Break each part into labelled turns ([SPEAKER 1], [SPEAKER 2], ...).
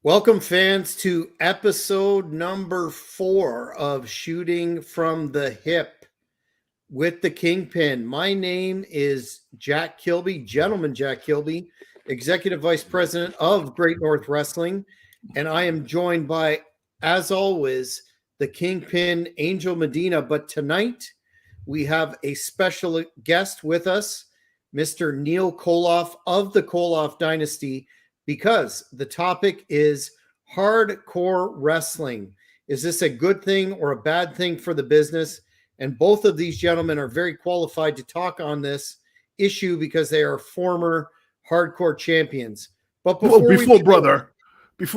[SPEAKER 1] Welcome, fans, to episode number 4 of Shooting from the Hip with the KingPin. My name is Jack Kilby, Gentleman Jack Kilby, Executive Vice President of Great North Wrestling, and I am joined by, as always, the KingPin Angel Medina. But tonight, we have a special guest with us, Mr. Neal Koloff of the Koloff Dynasty, because the topic is hardcore wrestling. Is this a good thing or a bad thing for the business? And both of these gentlemen are very qualified to talk on this issue because they are former hardcore champions. But
[SPEAKER 2] before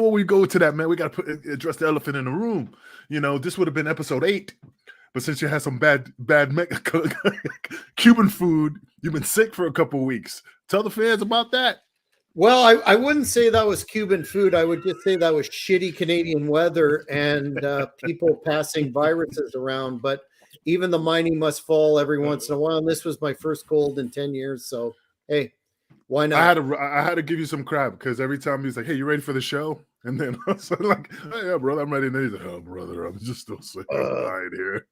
[SPEAKER 2] we go to that, man, we got to address the elephant in the room. You know, this would have been episode 8, but since you had some bad Cuban food, you've been sick for a couple of weeks. Tell the fans about that.
[SPEAKER 1] Well, I wouldn't say that was Cuban food. I would just say that was shitty Canadian weather and people passing viruses around. But even the mining must fall every once in a while. And this was my first cold in 10 years. So, hey, why not?
[SPEAKER 2] I had to give you some crap because every time he's like, "Hey, you ready for the show?" And then I was like, "Oh, yeah, brother, I'm ready." And then he's like, "Oh, brother, I'm just still sick. I'm dying here."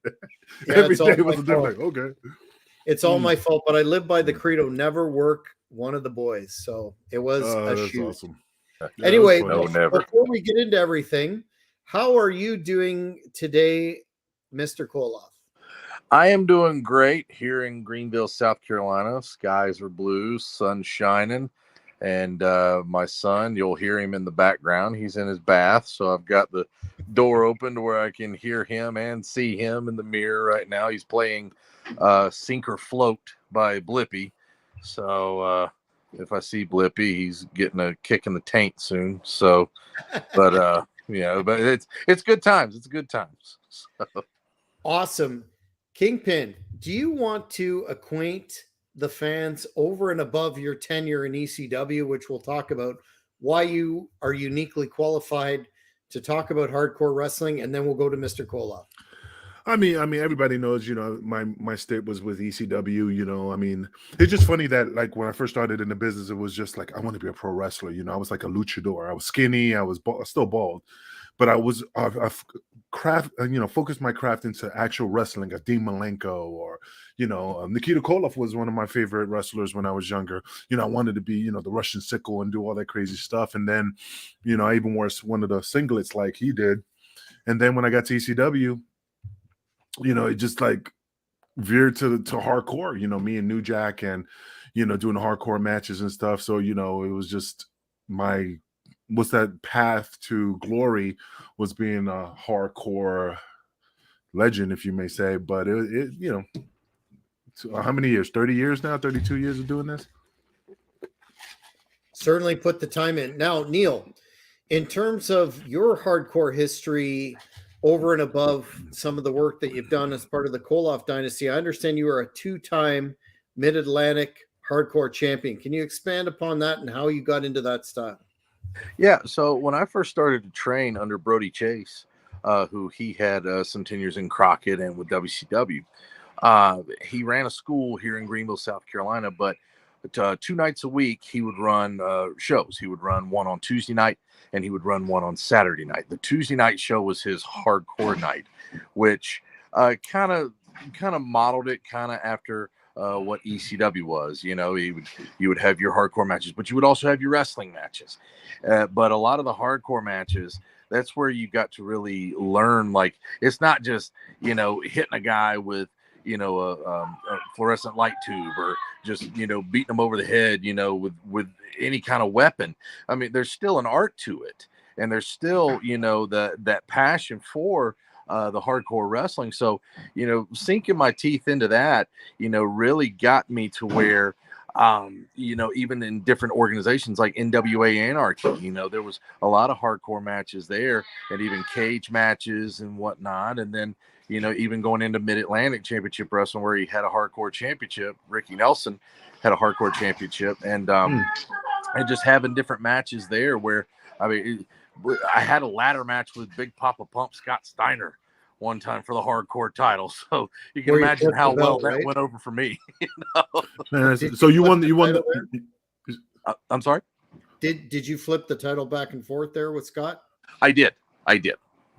[SPEAKER 1] Yeah,
[SPEAKER 2] every day was a different. Okay,
[SPEAKER 1] it's all my fault, but I live by the credo: never work one of the boys. So it was a shoot.
[SPEAKER 2] Awesome.
[SPEAKER 1] Anyway, before we get into everything, how are you doing today, Mr. Koloff?
[SPEAKER 3] I am doing great here in Greenville, South Carolina. Skies are blue, sun shining, and my son, you'll hear him in the background. He's in his bath, so I've got the door open to where I can hear him and see him in the mirror right now. He's playing Sink or Float by Blippy. So if I see Blippy, he's getting a kick in the taint soon. So, but it's good times. It's good times. So.
[SPEAKER 1] Awesome. KingPin, do you want to acquaint the fans over and above your tenure in ECW, which we'll talk about, why you are uniquely qualified to talk about hardcore wrestling, and then we'll go to Mr. Koloff.
[SPEAKER 2] I mean, everybody knows, my stint was with ECW, it's just funny that, like, when I first started in the business, it was just like, I want to be a pro wrestler. I was like a luchador. I was skinny. I was still bald, but I've focused my craft into actual wrestling, a Dean Malenko or, Nikita Koloff was one of my favorite wrestlers when I was younger. I wanted to be, the Russian sickle and do all that crazy stuff. And then, I even wore one of the singlets like he did. And then when I got to ECW, it just like veered to hardcore, me and New Jack and, doing hardcore matches and stuff. So, it was just what's that path to glory was being a hardcore legend, if you may say. But how many years? 30 years now? 32 years of doing this?
[SPEAKER 1] Certainly put the time in. Now, Neal, in terms of your hardcore history over and above some of the work that you've done as part of the Koloff Dynasty, I understand you are a 2-time Mid-Atlantic hardcore champion. Can you expand upon that and how you got into that style?
[SPEAKER 3] Yeah, so when I first started to train under Brody Chase, who he had some tenures in Crockett and with WCW, he ran a school here in Greenville, South Carolina, but 2 nights a week he would run shows. He would run one on Tuesday night and he would run one on Saturday night. The Tuesday night show was his hardcore night, which kind of modeled it kind of after what ECW was. You would have your hardcore matches, but you would also have your wrestling matches. But a lot of the hardcore matches, that's where you got to really learn. Like, it's not just, hitting a guy with, a fluorescent light tube or just, beating him over the head, with any kind of weapon. I mean, there's still an art to it. And there's still, that passion for the hardcore wrestling. So, sinking my teeth into that, really got me to where, even in different organizations like NWA Anarchy, there was a lot of hardcore matches there and even cage matches and whatnot. And then, even going into Mid-Atlantic Championship Wrestling where he had a hardcore championship, Ricky Nelson had a hardcore championship, and just having different matches there where, I had a ladder match with Big Papa Pump Scott Steiner one time for the hardcore title. So you can imagine how well that went over for me.
[SPEAKER 2] So you won.
[SPEAKER 3] I'm sorry?
[SPEAKER 1] Did you flip the title back and forth there with Scott?
[SPEAKER 3] I did.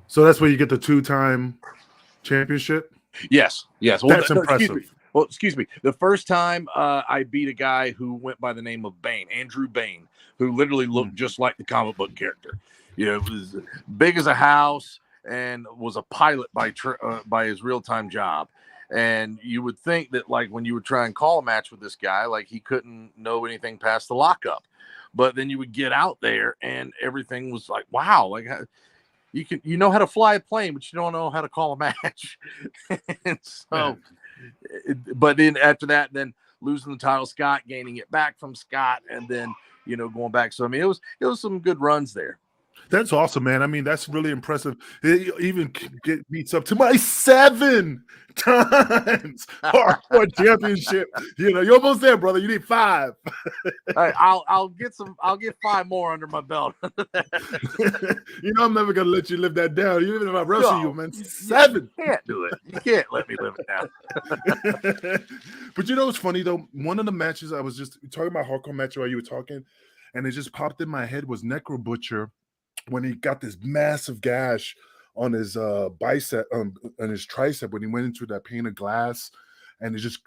[SPEAKER 2] So that's where you get the 2-time championship.
[SPEAKER 3] Yes. Well,
[SPEAKER 2] That's impressive.
[SPEAKER 3] Excuse me. The first time I beat a guy who went by the name of Bane, Andrew Bane, who literally looked just like the comic book character. Was big as a house and was a pilot by his real-time job. And you would think that, like, when you would try and call a match with this guy, like, he couldn't know anything past the lockup. But then you would get out there and everything was like, wow, like, you know how to fly a plane, but you don't know how to call a match. And so, but then after that, then losing the title, Scott gaining it back from Scott, and then going back. So I mean, it was some good runs there.
[SPEAKER 2] That's awesome, man. I mean, that's really impressive. It even beats up to my 7 times hardcore championship. You're almost there, brother. You need 5.
[SPEAKER 3] I'll get 5 more under my belt.
[SPEAKER 2] I'm never gonna let you live that down, even if I wrestle you, man. 7.
[SPEAKER 3] You can't do it. You can't let me live it down.
[SPEAKER 2] But what's funny though? One of the matches I was just talking about, hardcore match while you were talking, and it just popped in my head was Necro Butcher. When he got this massive gash on his bicep, on his tricep, when he went into that pane of glass, and it just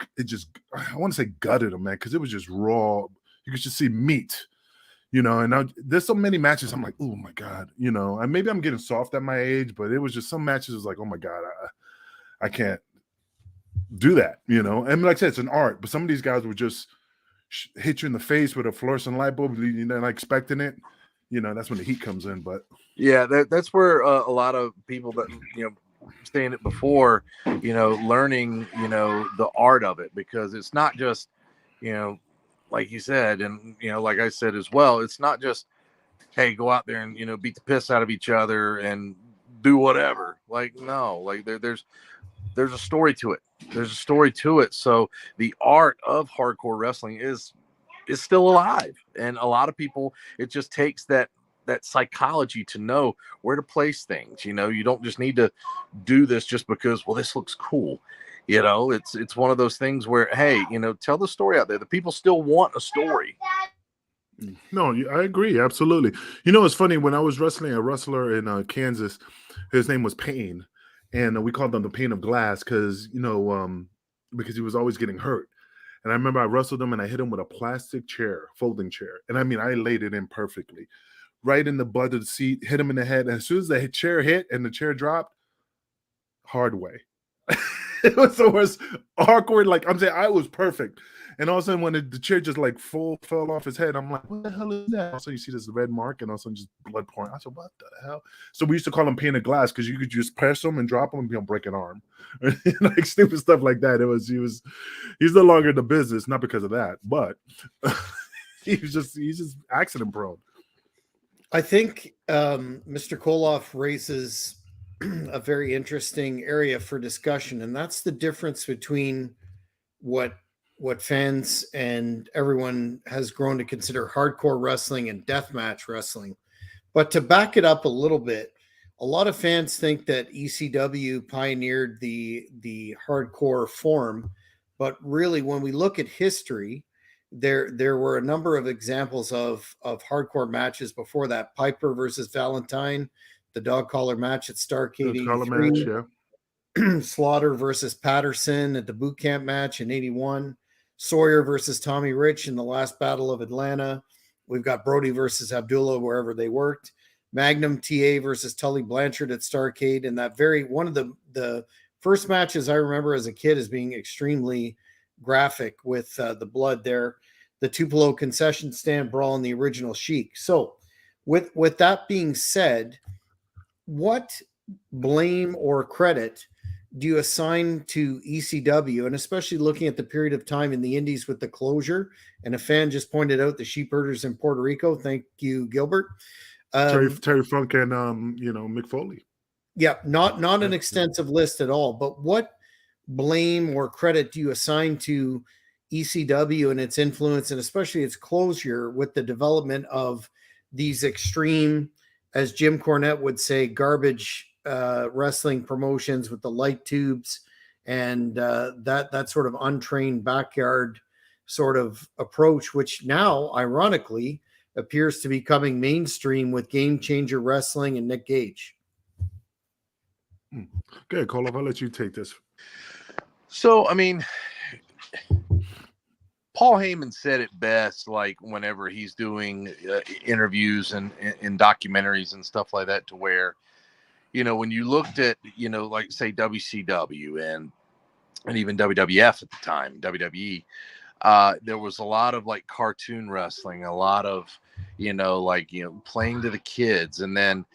[SPEAKER 2] I want to say gutted him, man, because it was just raw. You could just see meat, and there's so many matches I'm like, oh my God, and maybe I'm getting soft at my age, but it was just some matches was like, oh my God, I can't do that, and like I said, it's an art, but some of these guys would just hit you in the face with a fluorescent light bulb, not expecting it. That's when the heat comes in. But
[SPEAKER 3] yeah, that's where a lot of people that saying it before, learning the art of it, because it's not just like you said, and like I said as well, it's not just, hey, go out there and beat the piss out of each other and do whatever. Like, no, like there's a story to it. There's a story to it. So the art of hardcore wrestling is still alive, and a lot of people, it just takes that psychology to know where to place things. You don't just need to do this just because, well, this looks cool. It's one of those things where, hey, tell the story out there. The people still want a story.
[SPEAKER 2] No, I agree, absolutely. It's funny, when I was wrestling a wrestler in Kansas, his name was Payne, and we called him the Pane of Glass because because he was always getting hurt. And I remember I wrestled him and I hit him with a plastic chair, folding chair. And I mean, I laid it in perfectly. Right in the butt of the seat, hit him in the head. And as soon as the chair hit and the chair dropped, hard way. It was the worst, awkward. Like, I'm saying, I was perfect. And all of a sudden, when the chair just like fell off his head, I'm like, what the hell is that? So you see this red mark, and all of a sudden just blood pouring. I said, what the hell? So we used to call him Pane of Glass because you could just press him and drop him and he'll break an arm. Like stupid stuff like that. He's no longer in the business, not because of that, but he's just accident prone.
[SPEAKER 1] I think Mr. Koloff raises a very interesting area for discussion, and that's the difference between what fans and everyone has grown to consider hardcore wrestling and deathmatch wrestling. But to back it up a little bit, a lot of fans think that ECW pioneered the hardcore form, but really, when we look at history, there were a number of examples of hardcore matches before that. Piper versus Valentine, the dog collar match at Starrcade 83,
[SPEAKER 2] Yeah.
[SPEAKER 1] Slaughter versus Patterson at the boot camp match in 81, Sawyer versus Tommy Rich in the last battle of Atlanta. We've got Brody versus Abdullah wherever they worked. Magnum TA versus Tully Blanchard at Starrcade. And that one of the first matches I remember as a kid as being extremely graphic with the blood there. The Tupelo concession stand brawl in the original Chic. So with that being said, what blame or credit do you assign to ECW, and especially looking at the period of time in the Indies with the closure? And a fan just pointed out the sheepherders in Puerto Rico. Thank you, Gilbert.
[SPEAKER 2] Terry Funk and Mick Foley.
[SPEAKER 1] Yeah, not an extensive list at all. But what blame or credit do you assign to ECW and its influence, and especially its closure, with the development of these extreme, as Jim Cornette would say, garbage wrestling promotions with the light tubes and that sort of untrained backyard sort of approach, which now, ironically, appears to be coming mainstream with Game Changer Wrestling and Nick Gage.
[SPEAKER 2] Good, Koloff, I'll let you take this.
[SPEAKER 3] So, I mean, Paul Heyman said it best, like whenever he's doing interviews and documentaries and stuff like that, to where, you know, when you looked at, you know, like say WCW and even WWF at the time, WWE, there was a lot of like cartoon wrestling, a lot of, you know, like, you know, playing to the kids. And then,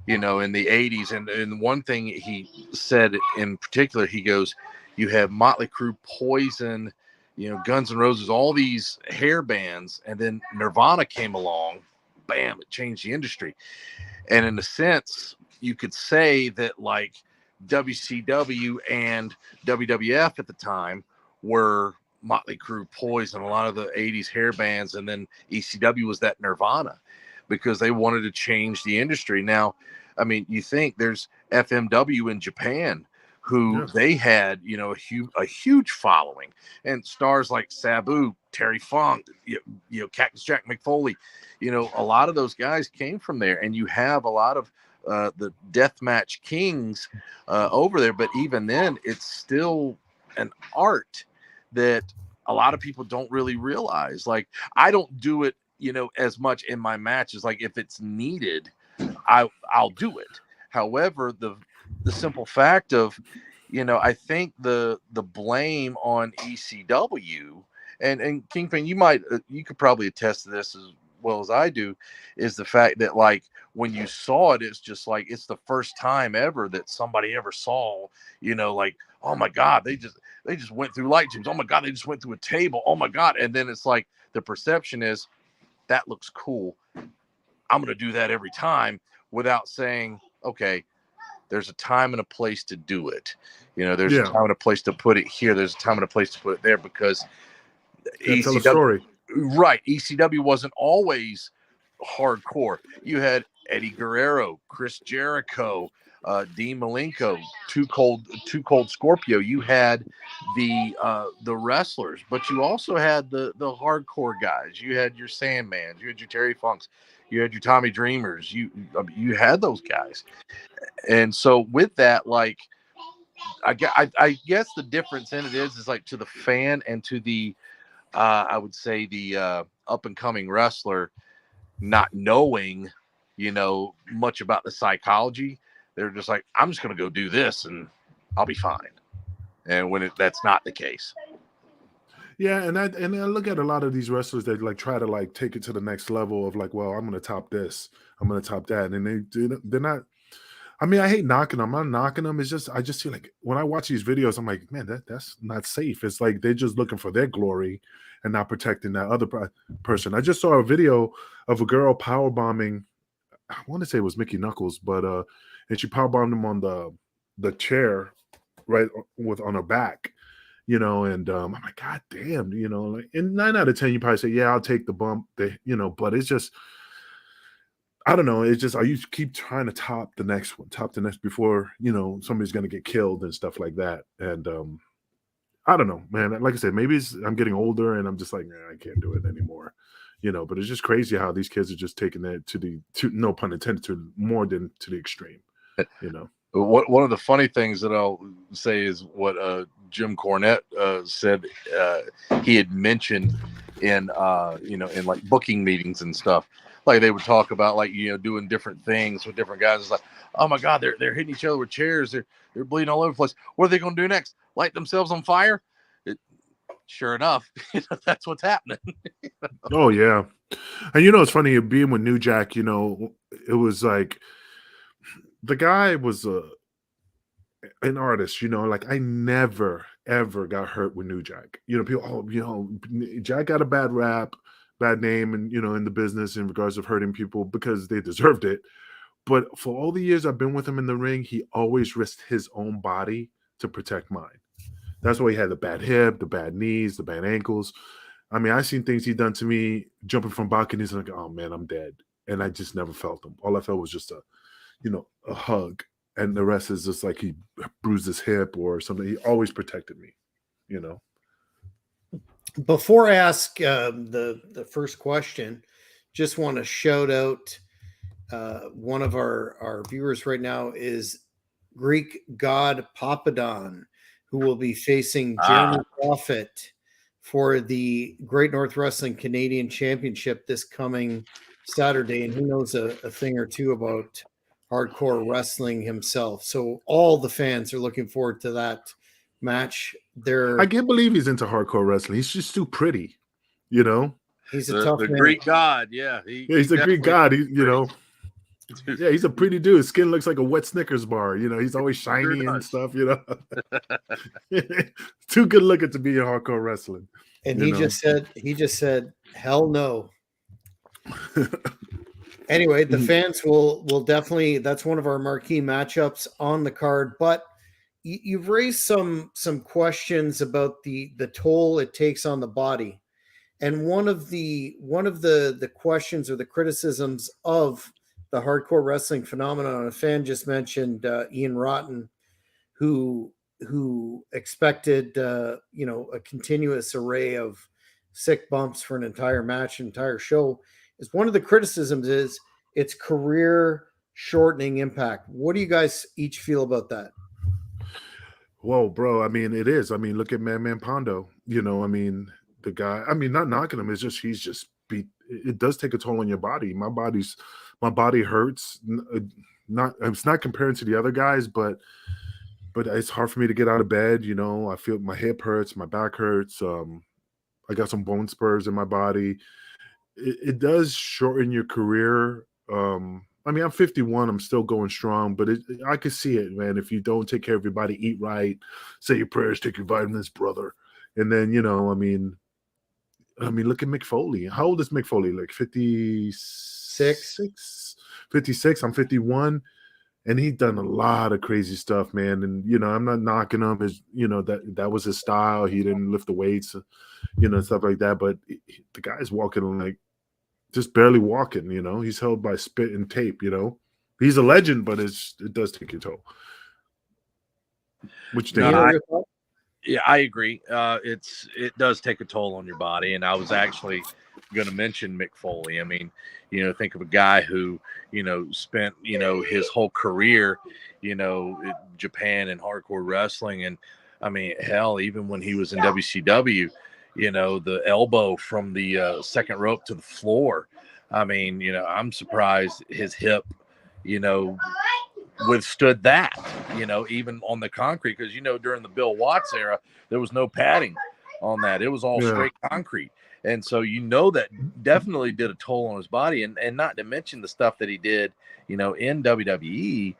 [SPEAKER 3] you know, in the 80s, and one thing he said in particular, he goes, you have Motley Crue, Poison, you know, Guns N' Roses, all these hair bands, and then Nirvana came along, bam, it changed the industry. And in a sense, you could say that like WCW and WWF at the time were Motley Crue, Poison, a lot of the 80s hair bands, and then ECW was that Nirvana, because they wanted to change the industry. Now, I mean, you think there's FMW in Japan, who they had, you know, a huge following, and stars like Sabu, Terry Funk, you know, Cactus Jack McFoley, you know, a lot of those guys came from there, and you have a lot of the deathmatch kings over there. But even then, it's still an art that a lot of people don't really realize. Like, I don't do it, you know, as much in my matches. Like, if it's needed, I'll do it. However, the simple fact of, you know, I think the blame on ECW and Kingpin, you could probably attest to this as well as I do, is the fact that like when you saw it, it's just like it's the first time ever that somebody ever saw, you know, like, oh my God, they just went through light tubes. Oh my God, they just went through a table. Oh my God. And then it's like the perception is that looks cool, I'm going to do that every time, without saying, okay, there's a time and a place to do it. You know, there's a time and a place to put it here. There's a time and a place to put it there, because
[SPEAKER 2] Tell a story.
[SPEAKER 3] Right. ECW wasn't always hardcore. You had Eddie Guerrero, Chris Jericho, Dean Malenko, Too Cold Scorpio. You had the wrestlers, but you also had the hardcore guys. You had your Sandmans, you had your Terry Funks, you had your Tommy Dreamers. You had those guys. And so with that, like, I guess the difference in it is like, to the fan and to the I would say the up and coming wrestler, not knowing, you know, much about the psychology, they're just like, I'm just going to go do this and I'll be fine. And when that's not the case.
[SPEAKER 2] Yeah, and I look at a lot of these wrestlers that like try to like take it to the next level of like, well, I'm going to top this, I'm going to top that, and they're not. I mean, I hate knocking them. I'm not knocking them. It's just I just feel like when I watch these videos, I'm like, man, that's not safe. It's like they're just looking for their glory and not protecting that other person. I just saw a video of a girl power bombing. I want to say it was Mickey Knuckles, but and she power bombed him on the chair, right on her back, you know, and I'm like, God damn, you know, like, and 9 out of 10, you probably say, yeah, I'll take the bump, you know, but it's just, I don't know. It's just, you keep trying to top the next before, you know, somebody's going to get killed and stuff like that. And I don't know, man. Like I said, maybe I'm getting older and I'm just like, I can't do it anymore, you know, but it's just crazy how these kids are just taking that to no pun intended, to more than to the extreme, you know.
[SPEAKER 3] One of the funny things that I'll say is what Jim Cornette said. He had mentioned in you know, in like booking meetings and stuff. Like they would talk about, like, you know, doing different things with different guys. It's like, oh my God, they're hitting each other with chairs. They're bleeding all over the place. What are they going to do next? Light themselves on fire? Sure enough, that's what's happening.
[SPEAKER 2] Oh yeah, and you know it's funny being with New Jack. You know, it was like the guy was an artist. You know, like I never ever got hurt with New Jack. You know, people, oh, you know, Jack got a bad rap, bad name, and you know, in the business in regards of hurting people because they deserved it. But for all the years I've been with him in the ring, he always risked his own body to protect mine. That's why he had the bad hip, the bad knees, the bad ankles. I mean, I've seen things he done to me jumping from balconies and like, oh man, I'm dead. And I just never felt him. All I felt was just a hug. And the rest is just like he bruised his hip or something. He always protected me, you know.
[SPEAKER 1] Before I ask the first question, just want to shout out one of our viewers right now is Greek God Papadon, who will be facing Jeremy Prophet for the Great North Wrestling Canadian Championship this coming Saturday. And he knows a thing or two about hardcore wrestling himself. So all the fans are looking forward to that match.
[SPEAKER 2] I can't believe he's into hardcore wrestling. He's just too pretty, you know.
[SPEAKER 1] He's a tough
[SPEAKER 3] the
[SPEAKER 1] man.
[SPEAKER 3] Greek god, yeah.
[SPEAKER 2] He's a Greek god. Yeah, he's a pretty dude. His skin looks like a wet Snickers bar. You know, he's always shiny and stuff. You know, too good looking to be in hardcore wrestling.
[SPEAKER 1] And he just said, hell no. Anyway, the fans will definitely. That's one of our marquee matchups on the card. But you've raised some questions about the toll it takes on the body, and one of the questions or the criticisms of the hardcore wrestling phenomenon. A fan just mentioned Ian Rotten, who expected a continuous array of sick bumps for an entire match, an entire show. Is one of the criticisms is its career shortening impact. What do you guys each feel about that?
[SPEAKER 2] Whoa, bro. I mean, it is. I mean, look at Man Pondo. You know, I mean, the guy, I mean, not knocking him, it's just he's just beat. It does take a toll on your body. My body hurts. It's not comparing to the other guys, but it's hard for me to get out of bed. You know, I feel my hip hurts, my back hurts. I got some bone spurs in my body. It does shorten your career. I mean, I'm 51. I'm still going strong, but I could see it, man. If you don't take care of your body, eat right, say your prayers, take your vitamins, brother, and then I mean, look at Mick Foley. How old is Mick Foley? Like 56? 56. I'm 51. And he's done a lot of crazy stuff, man. And, I'm not knocking him. That was his style. He didn't lift the weights, stuff like that. But the guy's walking like just barely walking, He's held by spit and tape, He's a legend, but it does take a toll.
[SPEAKER 3] Yeah, I agree. It does take a toll on your body. And I was actually going to mention Mick Foley. I mean, think of a guy who, spent, his whole career, in Japan and hardcore wrestling. And I mean, hell, even when he was in WCW, the elbow from the second rope to the floor. I mean, I'm surprised his hip, withstood that, even on the concrete. Because, during the Bill Watts era, there was no padding on that. It was all straight concrete. And so, that definitely did a toll on his body. And not to mention the stuff that he did, in WWE,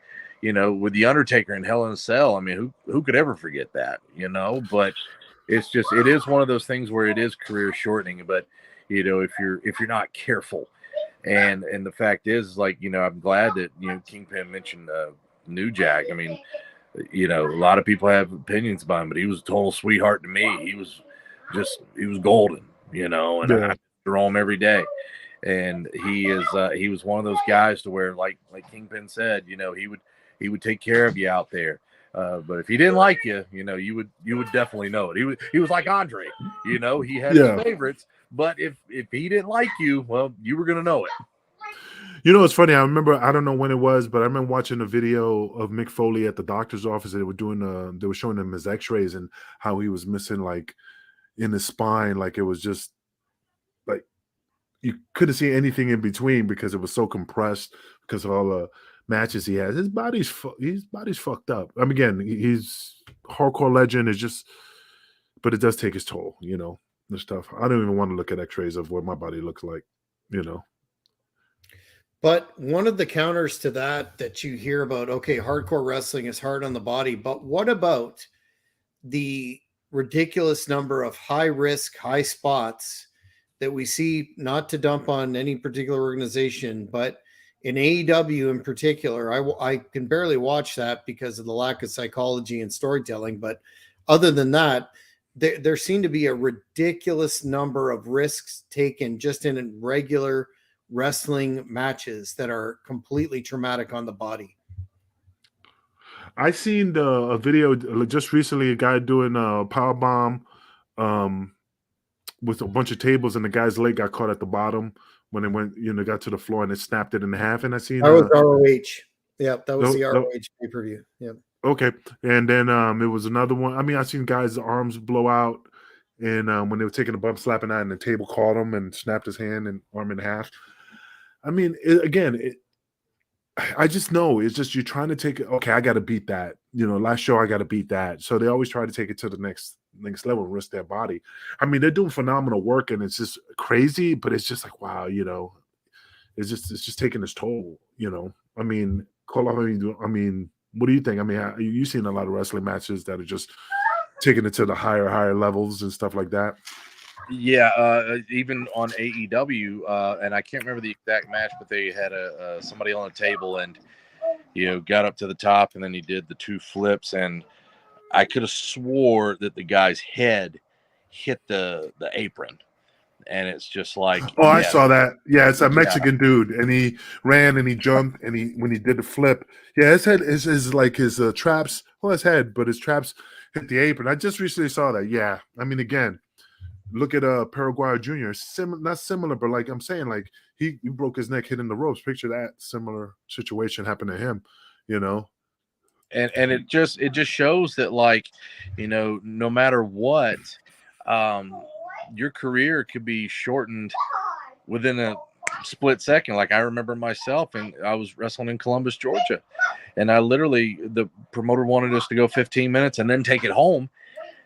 [SPEAKER 3] with The Undertaker and Hell in a Cell. I mean, who could ever forget that, But it is one of those things where it is career shortening. But, if you're not careful. And the fact is, like, I'm glad that, KingPin mentioned New Jack. I mean, a lot of people have opinions about him, but he was a total sweetheart to me. He was golden. And I draw him every day. And he was one of those guys to where, like KingPin said, he would take care of you out there. But if he didn't like you, you would definitely know it. He was like Andre, he had his favorites, but if he didn't like you, well, you were gonna know it.
[SPEAKER 2] It's funny. I remember, I don't know when it was, but I remember watching a video of Mick Foley at the doctor's office. They were showing him his X-rays and how he was missing, like, in his spine, like it was just like you couldn't see anything in between because it was so compressed because of all the matches he has. His body's fucked up. I mean, again, he's hardcore legend. It's just, but it does take its toll, the stuff. I don't even want to look at X-rays of what my body looks like,
[SPEAKER 1] But one of the counters to that you hear about, okay, hardcore wrestling is hard on the body, but what about the ridiculous number of high risk, high spots that we see, not to dump on any particular organization, but in AEW in particular? I can barely watch that because of the lack of psychology and storytelling. But other than that, there seem to be a ridiculous number of risks taken just in regular wrestling matches that are completely traumatic on the body.
[SPEAKER 2] I seen a video just recently, a guy doing a power bomb with a bunch of tables, and the guy's leg got caught at the bottom when it went, got to the floor and it snapped it in half. And I seen
[SPEAKER 1] That was ROH. Yeah, that was the
[SPEAKER 2] no,
[SPEAKER 1] ROH pay-per-view. Yeah.
[SPEAKER 2] okay. And then it was another one. I mean, I seen guys' arms blow out, and when they were taking a bump, slapping out, and the table caught him and snapped his hand and arm in half. I mean, I just know it's just you're trying to take it. Okay, I got to beat that. Last show I got to beat that. So they always try to take it to the next level and risk their body. I mean, they're doing phenomenal work, and it's just crazy. But it's just like, wow, it's just taking its toll. I mean, Koloff. I mean, what do you think? I mean, you've seen a lot of wrestling matches that are just taking it to the higher levels and stuff like that.
[SPEAKER 3] Yeah, even on AEW, and I can't remember the exact match, but they had somebody on a table and got up to the top, and then he did the 2 flips, and I could have swore that the guy's head hit the apron, and it's just like,
[SPEAKER 2] oh, I saw that. Yeah, it's a Mexican dude, and he ran and he jumped, and when he did the flip, yeah, his head is like his traps, well, his head, but his traps hit the apron. I just recently saw that. Yeah, I mean, again. Look at Paraguay Jr. Not similar, but like I'm saying, like he broke his neck hitting the ropes. Picture that similar situation happened to him,
[SPEAKER 3] And it just shows that, like, no matter what, your career could be shortened within a split second. Like I remember myself, and I was wrestling in Columbus, Georgia, and the promoter wanted us to go 15 minutes and then take it home,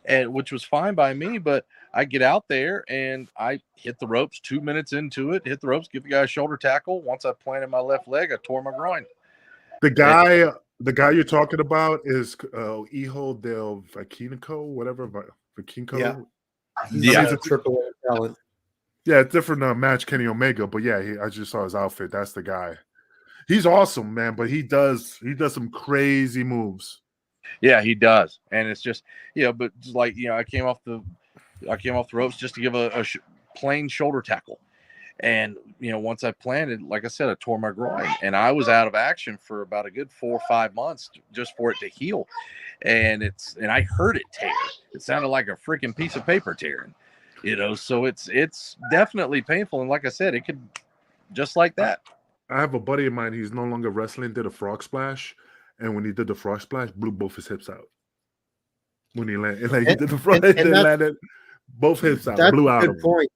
[SPEAKER 3] and which was fine by me, but I get out there and I hit the ropes 2 minutes into it, hit the ropes, give the guy a shoulder tackle. Once I planted my left leg, I tore my groin.
[SPEAKER 2] The guy you're talking about is Hijo del Vaquinico, whatever. Vaquinico.
[SPEAKER 1] Yeah.
[SPEAKER 2] He's
[SPEAKER 1] a triple A talent.
[SPEAKER 2] Yeah, different match, Kenny Omega, but yeah, I just saw his outfit. That's the guy. He's awesome, man, but he does some crazy moves.
[SPEAKER 3] Yeah, he does, and it's just but just like I came off the ropes just to give a plain shoulder tackle, and once I planted, like I said, I tore my groin, and I was out of action for about a good 4 or 5 months just for it to heal, and I heard it tear. It sounded like a freaking piece of paper tearing, So it's definitely painful, and like I said, it could just like that.
[SPEAKER 2] I have a buddy of mine. He's no longer wrestling. Did a frog splash. And when he did the frog splash, blew both his hips out. When he landed, he did the frog, and landed both hips out, blew out.
[SPEAKER 1] That's a good point.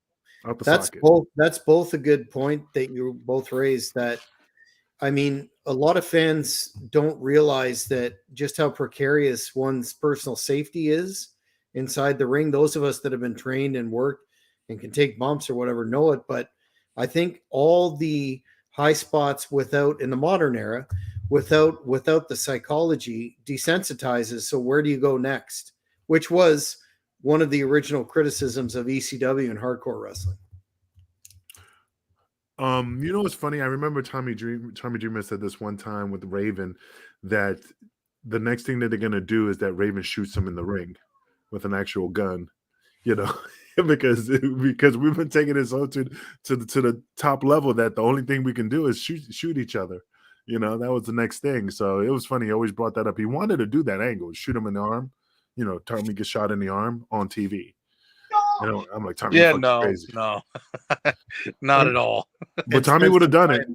[SPEAKER 2] Out the
[SPEAKER 1] that's
[SPEAKER 2] socket.
[SPEAKER 1] That's both a good point that you both raised. That, I mean, a lot of fans don't realize that just how precarious one's personal safety is inside the ring. Those of us that have been trained and worked and can take bumps or whatever know it. But I think all the high spots in the modern era, without the psychology, desensitizes. So where do you go next? Which was one of the original criticisms of ECW and hardcore wrestling.
[SPEAKER 2] What's funny? I remember Tommy Dreamer said this one time with Raven, that the next thing that they're gonna do is that Raven shoots him in the ring with an actual gun, because we've been taking it so to the top level that the only thing we can do is shoot each other. That was the next thing. So it was funny. He always brought that up. He wanted to do that angle, shoot him in the arm. Tommy gets shot in the arm on TV. I'm like, Tommy, crazy.
[SPEAKER 3] No, not at all.
[SPEAKER 2] But Tommy would have done it.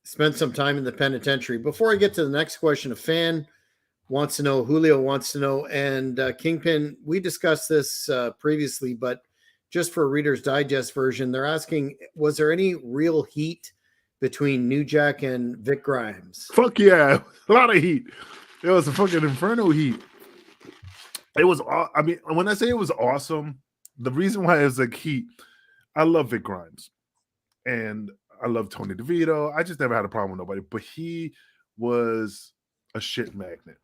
[SPEAKER 1] Spent some time in the penitentiary. Before I get to the next question, a fan wants to know, Julio wants to know, and KingPin, we discussed this previously, but just for a Reader's Digest version, they're asking, was there any real heat between New Jack and Vic Grimes?
[SPEAKER 2] Fuck yeah. A lot of heat. It was a fucking inferno heat. It was, I mean, when I say it was awesome, the reason why it was like heat, I love Vic Grimes and I love Tony DeVito. I just never had a problem with nobody, but he was a shit magnet.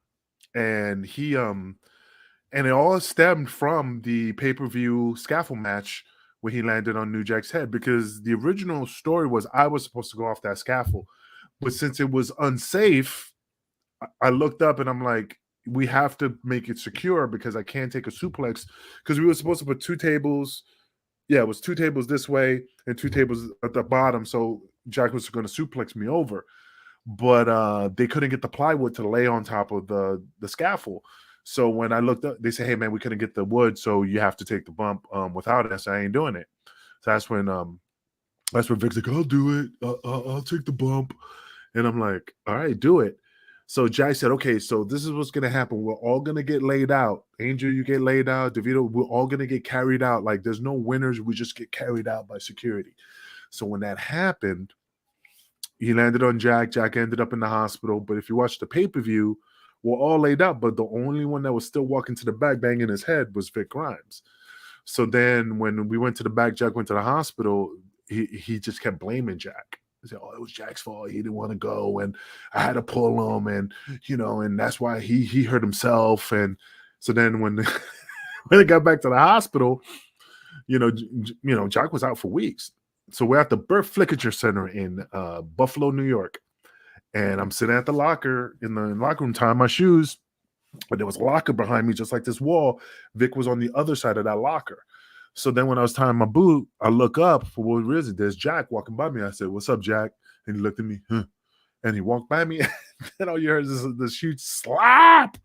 [SPEAKER 2] And and it all stemmed from the pay-per-view scaffold match where he landed on New Jack's head, because the original story was I was supposed to go off that scaffold. But since it was unsafe, I looked up and I'm like, we have to make it secure because I can't take a suplex, because we were supposed to put 2 tables. Yeah, it was 2 tables this way and 2 tables at the bottom. So Jack was going to suplex me over. But they couldn't get the plywood to lay on top of the scaffold. So when I looked up, they said, hey, man, we couldn't get the wood, so you have to take the bump without it. I said, I ain't doing it. So that's when That's when Vic's like, I'll do it. I'll take the bump. And I'm like, all right, do it. So Jack said, okay, so this is what's going to happen. We're all going to get laid out. Angel, you get laid out. DeVito, we're all going to get carried out. Like, there's no winners. We just get carried out by security. So when that happened, he landed on Jack. Jack ended up in the hospital. But if you watch the pay-per-view, we're all laid out. But the only one that was still walking to the back, banging his head, was Vic Grimes. So then when we went to the back, Jack went to the hospital, he just kept blaming Jack. He said, oh, it was Jack's fault. He didn't want to go, and I had to pull him, and and that's why he hurt himself. And so then when it got back to the hospital, Jack was out for weeks. So we're at the Burt Flickinger Center in Buffalo, New York, and I'm sitting at the locker in the locker room tying my shoes, but there was a locker behind me, just like this wall. Vic was on the other side of that locker. So then when I was tying my boot, I look up for what reason. There's Jack walking by me. I said, what's up, Jack? And he looked at me, huh? And he walked by me. And all you heard is this huge slap.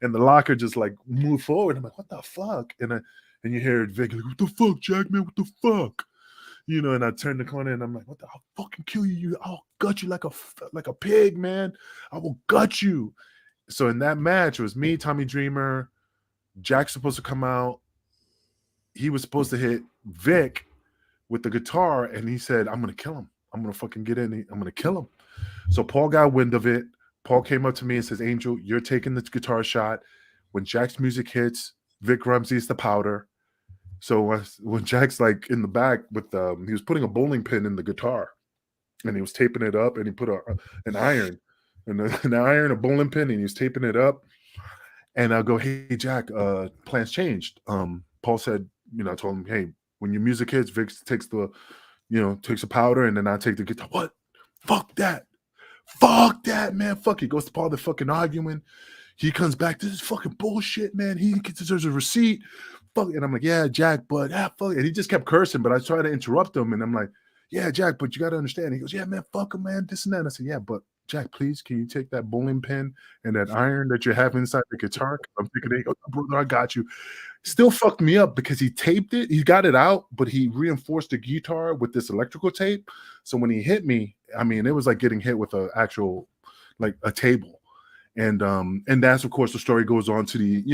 [SPEAKER 2] And the locker just like moved forward. I'm like, what the fuck? And you hear Vic like, what the fuck, Jack, man? What the fuck? And I turned the corner and I'm like, what the? I'll fucking kill you. I'll gut you like a pig, man. I will gut you. So in that match, it was me, Tommy Dreamer. Jack's supposed to come out. He was supposed to hit Vic with the guitar, and he said, I'm going to kill him. I'm going to fucking get in. I'm going to kill him. So Paul got wind of it. Paul came up to me and says, Angel, you're taking the guitar shot. When Jack's music hits, Vic Grimes eats the powder. So when Jack's like in the back with he was putting a bowling pin in the guitar, and he was taping it up, and he put an iron, a bowling pin, and he was taping it up. And I'll go, hey, Jack, plans changed. Paul said, I told him, hey, when your music hits, Vic takes the powder, and then I take the guitar. What? Fuck that, man. Fuck. He goes to Paul, they're fucking arguing. He comes back, this is fucking bullshit, man. He deserves a receipt. Fuck. And I'm like, yeah, Jack, but fuck. And he just kept cursing, but I tried to interrupt him, and I'm like, yeah, Jack, but you got to understand. He goes, yeah, man, fuck him, man, this and that. And I said, yeah, but Jack, please, can you take that bowling pin and that iron that you have inside the guitar? I'm thinking, oh, brother, I got you. Still fucked me up because he taped it. He got it out, but he reinforced the guitar with this electrical tape. So when he hit me, I mean, it was like getting hit with an actual, like a table. And that's, of course, the story goes on to the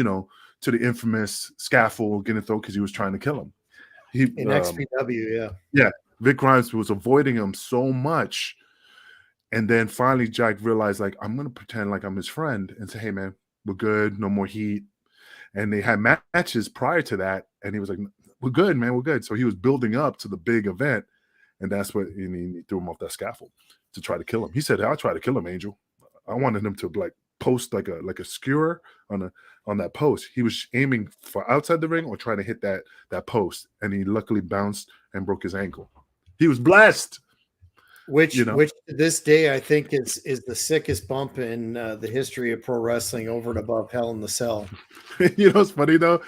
[SPEAKER 2] infamous scaffold getting thrown because he was trying to kill him.
[SPEAKER 1] In XPW, yeah.
[SPEAKER 2] Yeah. Vic Grimes was avoiding him so much. And then finally, Jack realized, like, I'm going to pretend like I'm his friend and say, hey, man, we're good. No more heat. And they had matches prior to that. And he was like, we're good, man. We're good. So he was building up to the big event. And that's what he threw him off that scaffold to try to kill him. He said, I'll try to kill him, Angel. I wanted him to like post like a skewer on that post. He was aiming for outside the ring or trying to hit that post. And he luckily bounced and broke his ankle. He was blessed.
[SPEAKER 1] Which to this day I think is the sickest bump in the history of pro wrestling, over and above Hell in the Cell.
[SPEAKER 2] What's funny though?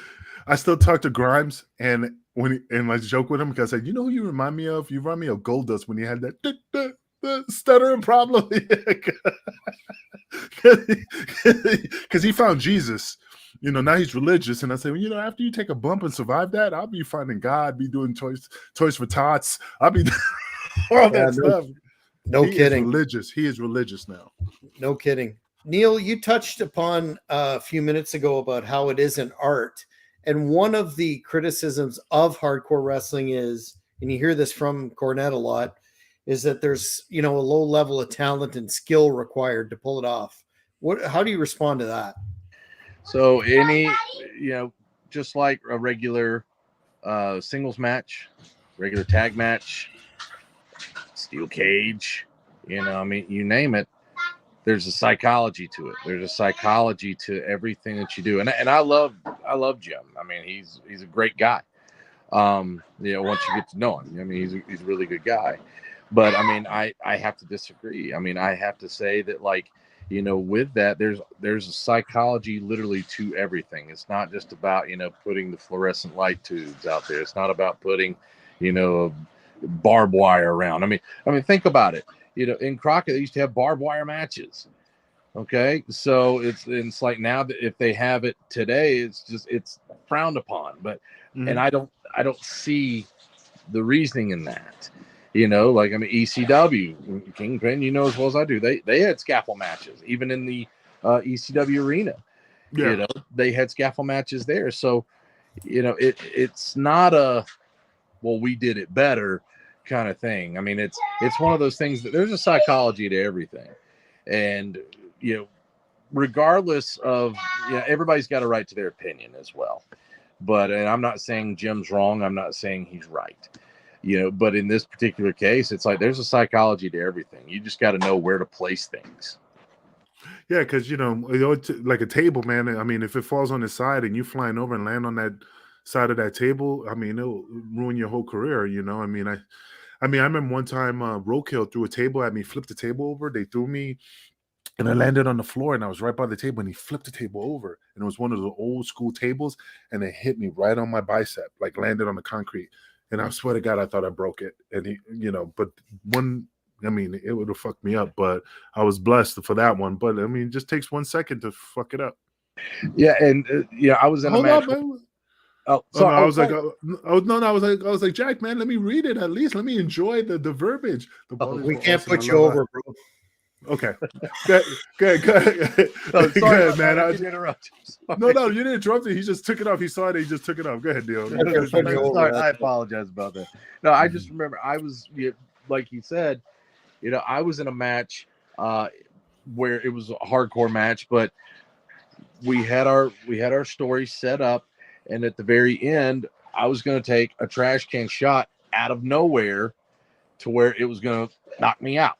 [SPEAKER 2] I still talk to Grimes, and I joke with him because I said, who you remind me of? You remind me of Goldust when he had that stuttering problem. Because he found Jesus. Now he's religious, and I say, after you take a bump and survive that, I'll be finding God, be doing toys for tots. I'll be all that stuff.
[SPEAKER 1] No kidding.
[SPEAKER 2] He is religious now.
[SPEAKER 1] No kidding. Neal, you touched upon a few minutes ago about how it is an art. And one of the criticisms of hardcore wrestling is, and you hear this from Cornette a lot, is that there's, a low level of talent and skill required to pull it off. How do you respond to that?
[SPEAKER 3] So just like a regular singles match, regular tag match, steel cage, you name it, there's a psychology to it. There's a psychology to everything that you do. And I love Jim. I mean, he's a great guy. Once you get to know him, he's a really good guy. But I have to disagree. I have to say that, like, with that, there's a psychology literally to everything. It's not just about, putting the fluorescent light tubes out there. It's not about putting, barbed wire around. Think about it. In Crockett, they used to have barbed wire matches. Okay. So it's like now that if they have it today, it's frowned upon, but, and I don't see the reasoning in that. Like, I mean, ECW, KingPin, you know as well as I do, they had scaffold matches, even in the ECW arena.
[SPEAKER 2] Yeah.
[SPEAKER 3] They had scaffold matches there. So, it's not a, well, we did it better kind of thing. I mean, it's one of those things that there's a psychology to everything. And, regardless of, everybody's got a right to their opinion as well. And I'm not saying Jim's wrong. I'm not saying he's right. But in this particular case, it's like there's a psychology to everything. You just got to know where to place things.
[SPEAKER 2] Yeah, because like a table, man. I mean, if it falls on its side and you flying over and land on that side of that table, I mean, it'll ruin your whole career. I mean, I remember one time Roadkill threw a table at me, flipped the table over. They threw me, and I landed on the floor, and I was right by the table, and he flipped the table over, and it was one of the old school tables, and it hit me right on my bicep, like landed on the concrete. And I swear to God, I thought I broke it. And he, but it would have fucked me up, but I was blessed for that one. But I mean, it just takes 1 second to fuck it up.
[SPEAKER 3] Yeah, and I was in a match.
[SPEAKER 2] Oh, sorry. I was like, Jack, man, let me read it at least. Let me enjoy the verbiage.
[SPEAKER 1] We can't put you over, bro.
[SPEAKER 2] Okay. Good.
[SPEAKER 3] Oh, sorry,
[SPEAKER 2] good, man.
[SPEAKER 3] I didn't interrupt you.
[SPEAKER 2] No, you didn't interrupt me. He just took it off. He saw it. He just took it off. Go ahead, Neal.
[SPEAKER 3] Sorry, I apologize about that. No, I just remember I was, like he said, I was in a match where it was a hardcore match, but we had our story set up, and at the very end, I was going to take a trash can shot out of nowhere to where it was going to knock me out.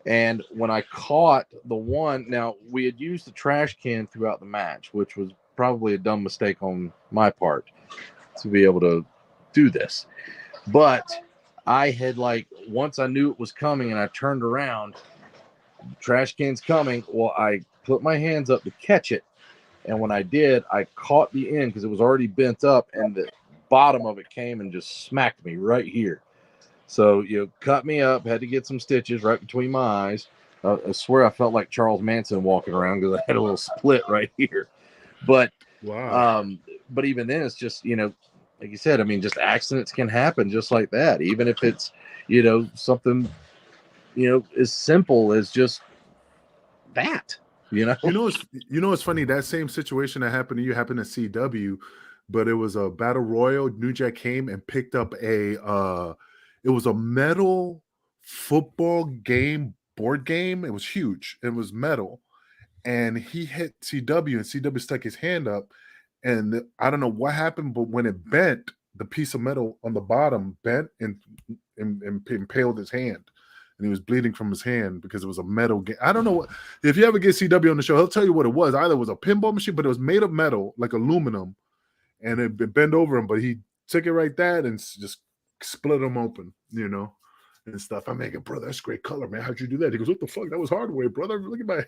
[SPEAKER 3] And when I caught the one, now we had used the trash can throughout the match, which was probably a dumb mistake on my part to be able to do this. But I had, once I knew it was coming and I turned around, trash can's coming. Well, I put my hands up to catch it. And when I did, I caught the end because it was already bent up, and the bottom of it came and just smacked me right here. So, cut me up, had to get some stitches right between my eyes. I swear I felt like Charles Manson walking around because I had a little split right here. But,
[SPEAKER 2] wow.
[SPEAKER 3] But even then, it's just, like you said, I mean, just accidents can happen just like that. Even if it's, something, as simple as just that,
[SPEAKER 2] It's funny. That same situation that happened to you happened at CW, but it was a battle royal. New Jack came and picked up it was a metal football game, board game. It was huge. It was metal. And he hit CW, and CW stuck his hand up. And I don't know what happened, but when it bent, the piece of metal on the bottom bent and impaled his hand. And he was bleeding from his hand because it was a metal game. I don't know what. If you ever get CW on the show, he'll tell you what it was. Either it was a pinball machine, but it was made of metal, like aluminum. And it bent over him, but he took it right there and just split them open, and stuff. I'm like, brother, that's great color, man. How'd you do that? He goes, what the fuck? That was hardware, brother. Look at my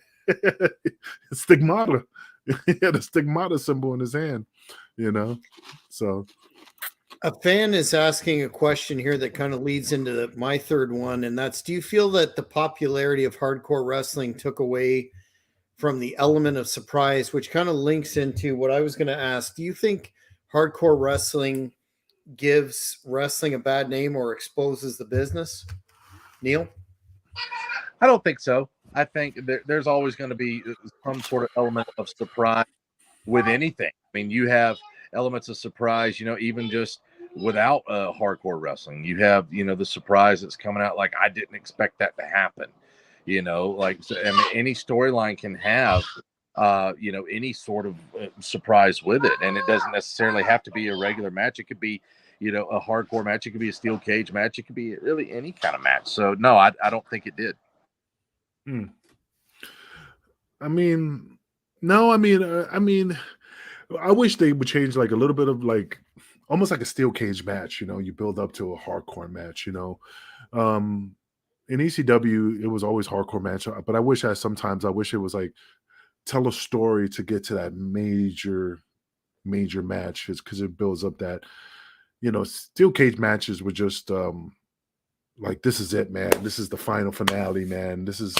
[SPEAKER 2] stigmata. He had a stigmata symbol in his hand, So
[SPEAKER 1] a fan is asking a question here that kind of leads into my third one, and that's: do you feel that the popularity of hardcore wrestling took away from the element of surprise, which kind of links into what I was going to ask? Do you think hardcore wrestling gives wrestling a bad name or exposes the business? Neal?
[SPEAKER 3] I don't think so. I think there's always going to be some sort of element of surprise with anything. I mean, you have elements of surprise, even just without hardcore wrestling. You have, the surprise that's coming out, like, I didn't expect that to happen. Any storyline can have, any sort of surprise with it. And it doesn't necessarily have to be a regular match. It could be, a hardcore match. It could be a steel cage match. It could be really any kind of match. So, no, I don't think it did.
[SPEAKER 2] I mean, no, I wish they would change like a little bit of almost like a steel cage match. You build up to a hardcore match. In ECW, it was always hardcore match, but I wish it was like tell a story to get to that major match, because it builds up that, steel cage matches were just like, this is it, man. This is the final finale, man. This is,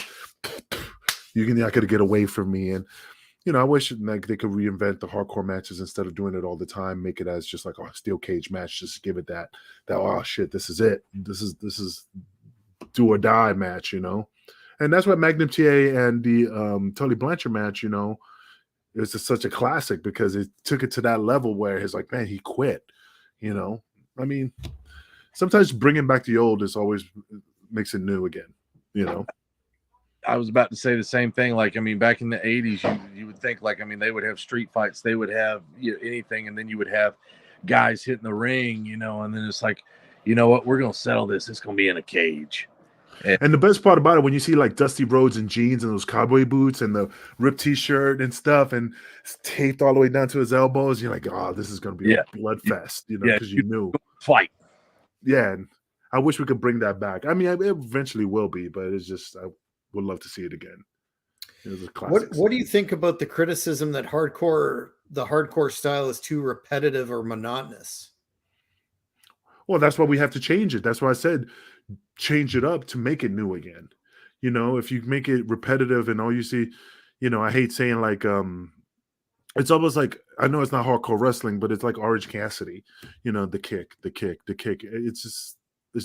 [SPEAKER 2] you're not going to get away from me. And You know, I wish like they could reinvent the hardcore matches instead of doing it all the time. Make it as just like a steel cage match. Just give it that oh shit, this is it. This is do or die match. You know, and that's what Magnum TA and the Tully Blanchard match. You know, it was just such a classic because it took it to that level where he's like, man, he quit. You know, I mean, sometimes bringing back the old is always makes it new again. You know.
[SPEAKER 3] I was about to say the same thing. Like, I mean, back in the 80s, you would think, like, I mean, they would have street fights, they would have anything, and then you would have guys hitting the ring, you know, and then it's like, you know what, we're going to settle this. It's going to be in a cage.
[SPEAKER 2] And the best part about it, when you see like Dusty Rhodes in jeans and those cowboy boots and the ripped t-shirt and stuff, and it's taped all the way down to his elbows, you're like, oh, this is going to be a blood fest, you know, because you knew.
[SPEAKER 3] Fight.
[SPEAKER 2] Yeah, and I wish we could bring that back. I mean, it eventually will be, but it's just, I would love to see it again. It was a classic.
[SPEAKER 1] What do you think about the criticism that the hardcore style is too repetitive or monotonous?
[SPEAKER 2] Well, that's why we have to change it. That's why I said change it up to make it new again. You know, if you make it repetitive and all you see, you know, I hate saying like it's almost like, I know it's not hardcore wrestling, but it's like Orange Cassidy, you know, the kick. It's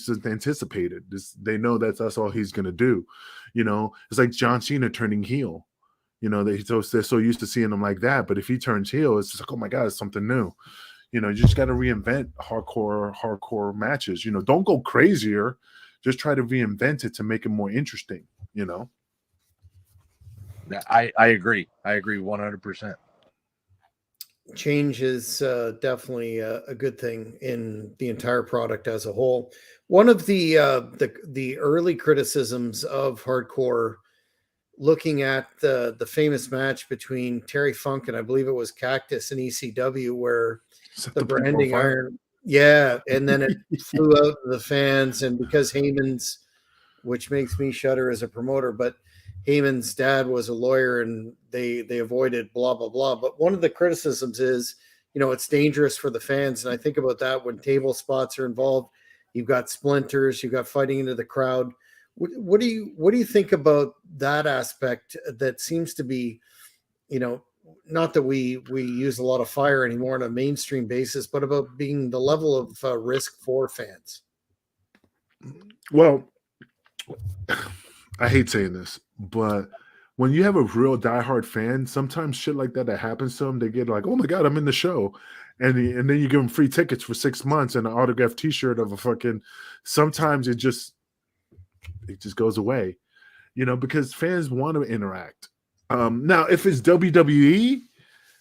[SPEAKER 2] just anticipated. They know that's all he's gonna do. You know, it's like John Cena turning heel. You know, they're so used to seeing him like that, but if he turns heel, it's just like, oh my god, it's something new. You know, you just got to reinvent hardcore matches. You know, don't go crazier. Just try to reinvent it to make it more interesting. You know.
[SPEAKER 3] I agree. I agree 100%.
[SPEAKER 1] Change is definitely a good thing in the entire product as a whole. One of the early criticisms of hardcore, looking at the famous match between Terry Funk and I believe it was Cactus and ECW, where the branding iron, and then it flew out to the fans, and because Heyman's, which makes me shudder as a promoter, but Heyman's dad was a lawyer and they avoided blah, blah, blah. But one of the criticisms is, you know, it's dangerous for the fans. And I think about that when table spots are involved, you've got splinters, you've got fighting into the crowd. What do you think about that aspect that seems to be, you know, not that we use a lot of fire anymore on a mainstream basis, but about being the level of risk for fans?
[SPEAKER 2] Well, I hate saying this, but when you have a real diehard fan, sometimes shit like that happens to them, they get like, oh my god, I'm in the show. And then you give them free tickets for 6 months and an autographed t-shirt of a fucking, sometimes it just goes away, you know, because fans want to interact. Now, if it's WWE,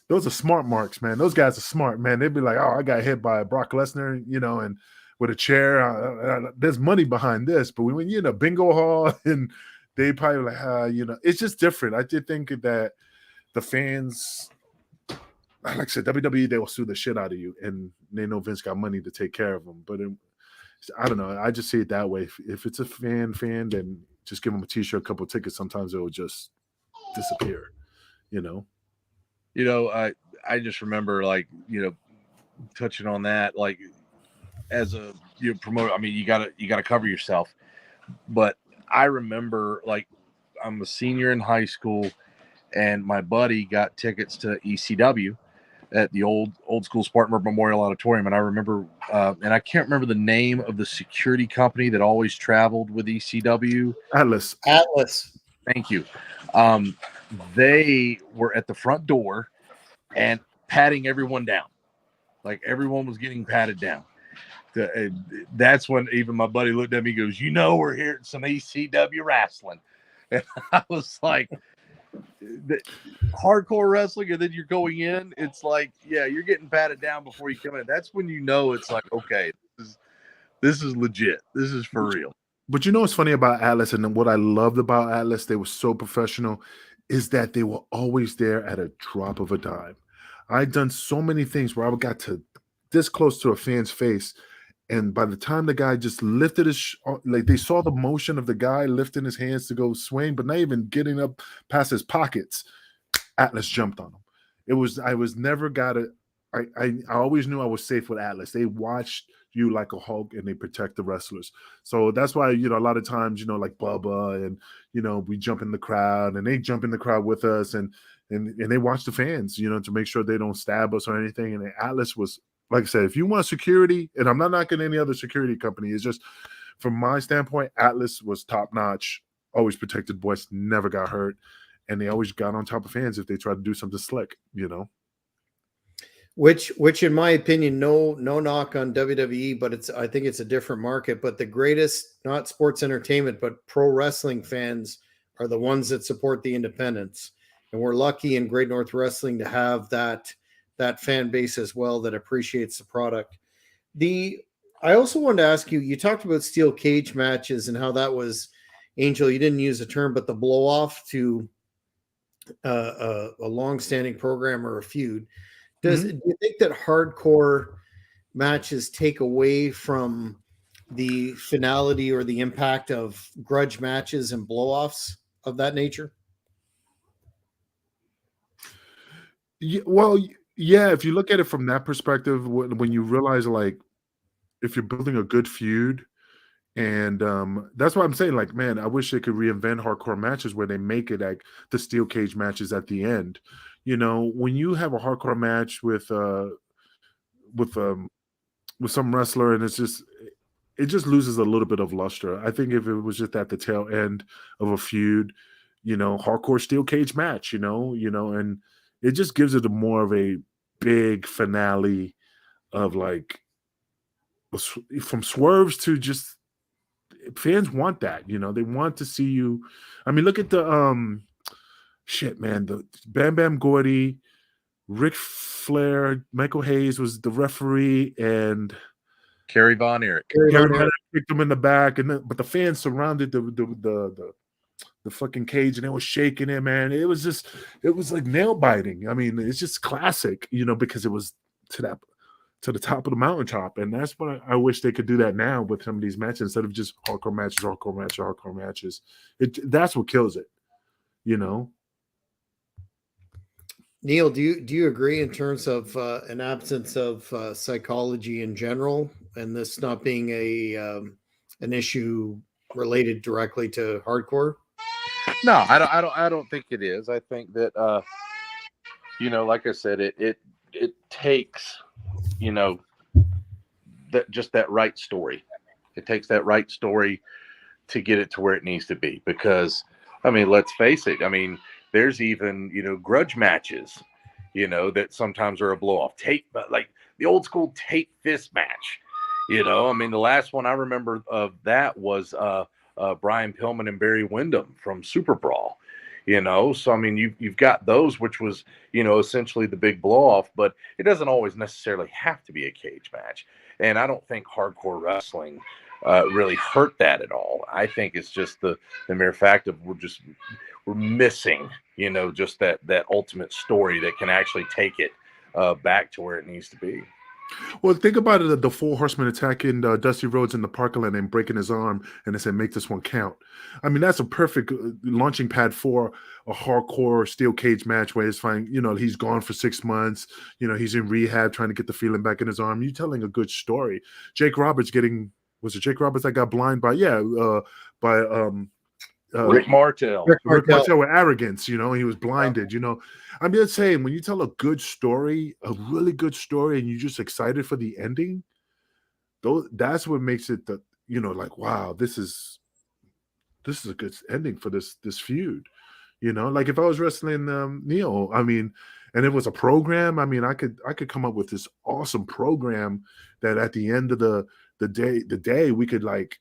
[SPEAKER 2] those are smart marks, man. Those guys are smart, man. They'd be like, oh, I got hit by Brock Lesnar, you know, and with a chair. There's money behind this. But when you're in a bingo hall and they probably like, you know, it's just different. I did think that the fans, like I said, WWE, they will sue the shit out of you. And they know Vince got money to take care of them. But I don't know. I just see it that way. If it's a fan, then just give them a t-shirt, a couple of tickets. Sometimes it will just disappear, you know?
[SPEAKER 3] You know, I just remember, like, you know, touching on that, like, as a promoter, I mean, you gotta cover yourself. But I remember, like, I'm a senior in high school, and my buddy got tickets to ECW at the old school Spartanburg Memorial Auditorium, and I remember, and I can't remember the name of the security company that always traveled with ECW.
[SPEAKER 2] Atlas.
[SPEAKER 3] Thank you. They were at the front door and patting everyone down. Like, everyone was getting patted down. That's when even my buddy looked at me and goes, you know, we're here at some ECW wrestling. And I was like, hardcore wrestling, and then you're going in, it's like, yeah, you're getting patted down before you come in. That's when you know it's like, okay, this is legit. This is for real.
[SPEAKER 2] But you know what's funny about Atlas, and what I loved about Atlas, they were so professional, is that they were always there at a drop of a dime. I'd done so many things where I got to this close to a fan's face, and by the time the guy just lifted his, like, they saw the motion of the guy lifting his hands to go swing, but not even getting up past his pockets, Atlas jumped on him. I always knew I was safe with Atlas. They watched you like a Hulk, and they protect the wrestlers. So that's why, you know, a lot of times, you know, like Bubba and, you know, we jump in the crowd and they jump in the crowd with us. And, and they watch the fans, you know, to make sure they don't stab us or anything. And Atlas was, like I said, if you want security, and I'm not knocking any other security company, it's just from my standpoint, Atlas was top notch, always protected boys, never got hurt, and they always got on top of fans if they tried to do something slick, you know.
[SPEAKER 1] Which in my opinion, no knock on WWE, but I think it's a different market. But the greatest, not sports entertainment, but pro wrestling fans are the ones that support the independents. And we're lucky in Great North Wrestling to have that fan base as well that appreciates the product. I also wanted to ask you, you talked about steel cage matches and how that was, Angel, you didn't use the term, but the blow off to a long-standing program or a feud. Do you think that hardcore matches take away from the finality or the impact of grudge matches and blow-offs of that nature?
[SPEAKER 2] Yeah, well, yeah, if you look at it from that perspective, when you realize, like, if you're building a good feud, and that's what I'm saying, like, man, I wish they could reinvent hardcore matches where they make it like the steel cage matches at the end. You know, when you have a hardcore match with some wrestler, and it just loses a little bit of luster. I think if it was just at the tail end of a feud, you know, hardcore steel cage match, you know, and it just gives it more of a big finale of, like, from swerves to just fans want that, you know, they want to see you. I mean, look at the shit, man, the Bam Bam Gordy, Ric Flair, Michael Hayes was the referee, and
[SPEAKER 3] Kerry Von Erich.
[SPEAKER 2] Kicked him in the back, but the fans surrounded the fucking cage, and they were shaking it, man. It was like nail biting. I mean, it's just classic, you know, because it was to the top of the mountaintop, and that's what I wish they could do that now with some of these matches instead of just hardcore matches. That's what kills it, you know.
[SPEAKER 1] Neal, do you agree in terms of an absence of psychology in general, and this not being an issue related directly to hardcore?
[SPEAKER 3] No, I don't think it is. I think that you know, like I said, it takes, you know, that right story. It takes that right story to get it to where it needs to be. Because, I mean, let's face it. I mean, there's even, you know, grudge matches, you know, that sometimes are a blow off. Like the old school tape fist match. You know, I mean, the last one I remember of that was Brian Pillman and Barry Windham from Super Brawl. You know, so I mean, you've got those, which was, you know, essentially the big blow off, but it doesn't always necessarily have to be a cage match. And I don't think hardcore wrestling really hurt that at all. I think it's just the mere fact of we're missing, you know, just that ultimate story that can actually take it back to where it needs to be.
[SPEAKER 2] Well, think about it, the Four Horsemen attacking Dusty Rhodes in the parking lot and breaking his arm, and they said, make this one count. I mean, that's a perfect launching pad for a hardcore steel cage match where it's fine. You know, he's gone for 6 months. You know, he's in rehab trying to get the feeling back in his arm. You're telling a good story. Jake Roberts was it Jake Roberts that got blind by
[SPEAKER 3] Rick Martel.
[SPEAKER 2] Rick Martel with arrogance, you know, he was blinded, you know. I'm just saying, when you tell a good story, a really good story, and you're just excited for the ending, that's what makes it you know, like, wow, this is a good ending for this feud. You know, like if I was wrestling Neal, I mean, and it was a program, I mean, I could come up with this awesome program that at the end of the day we could like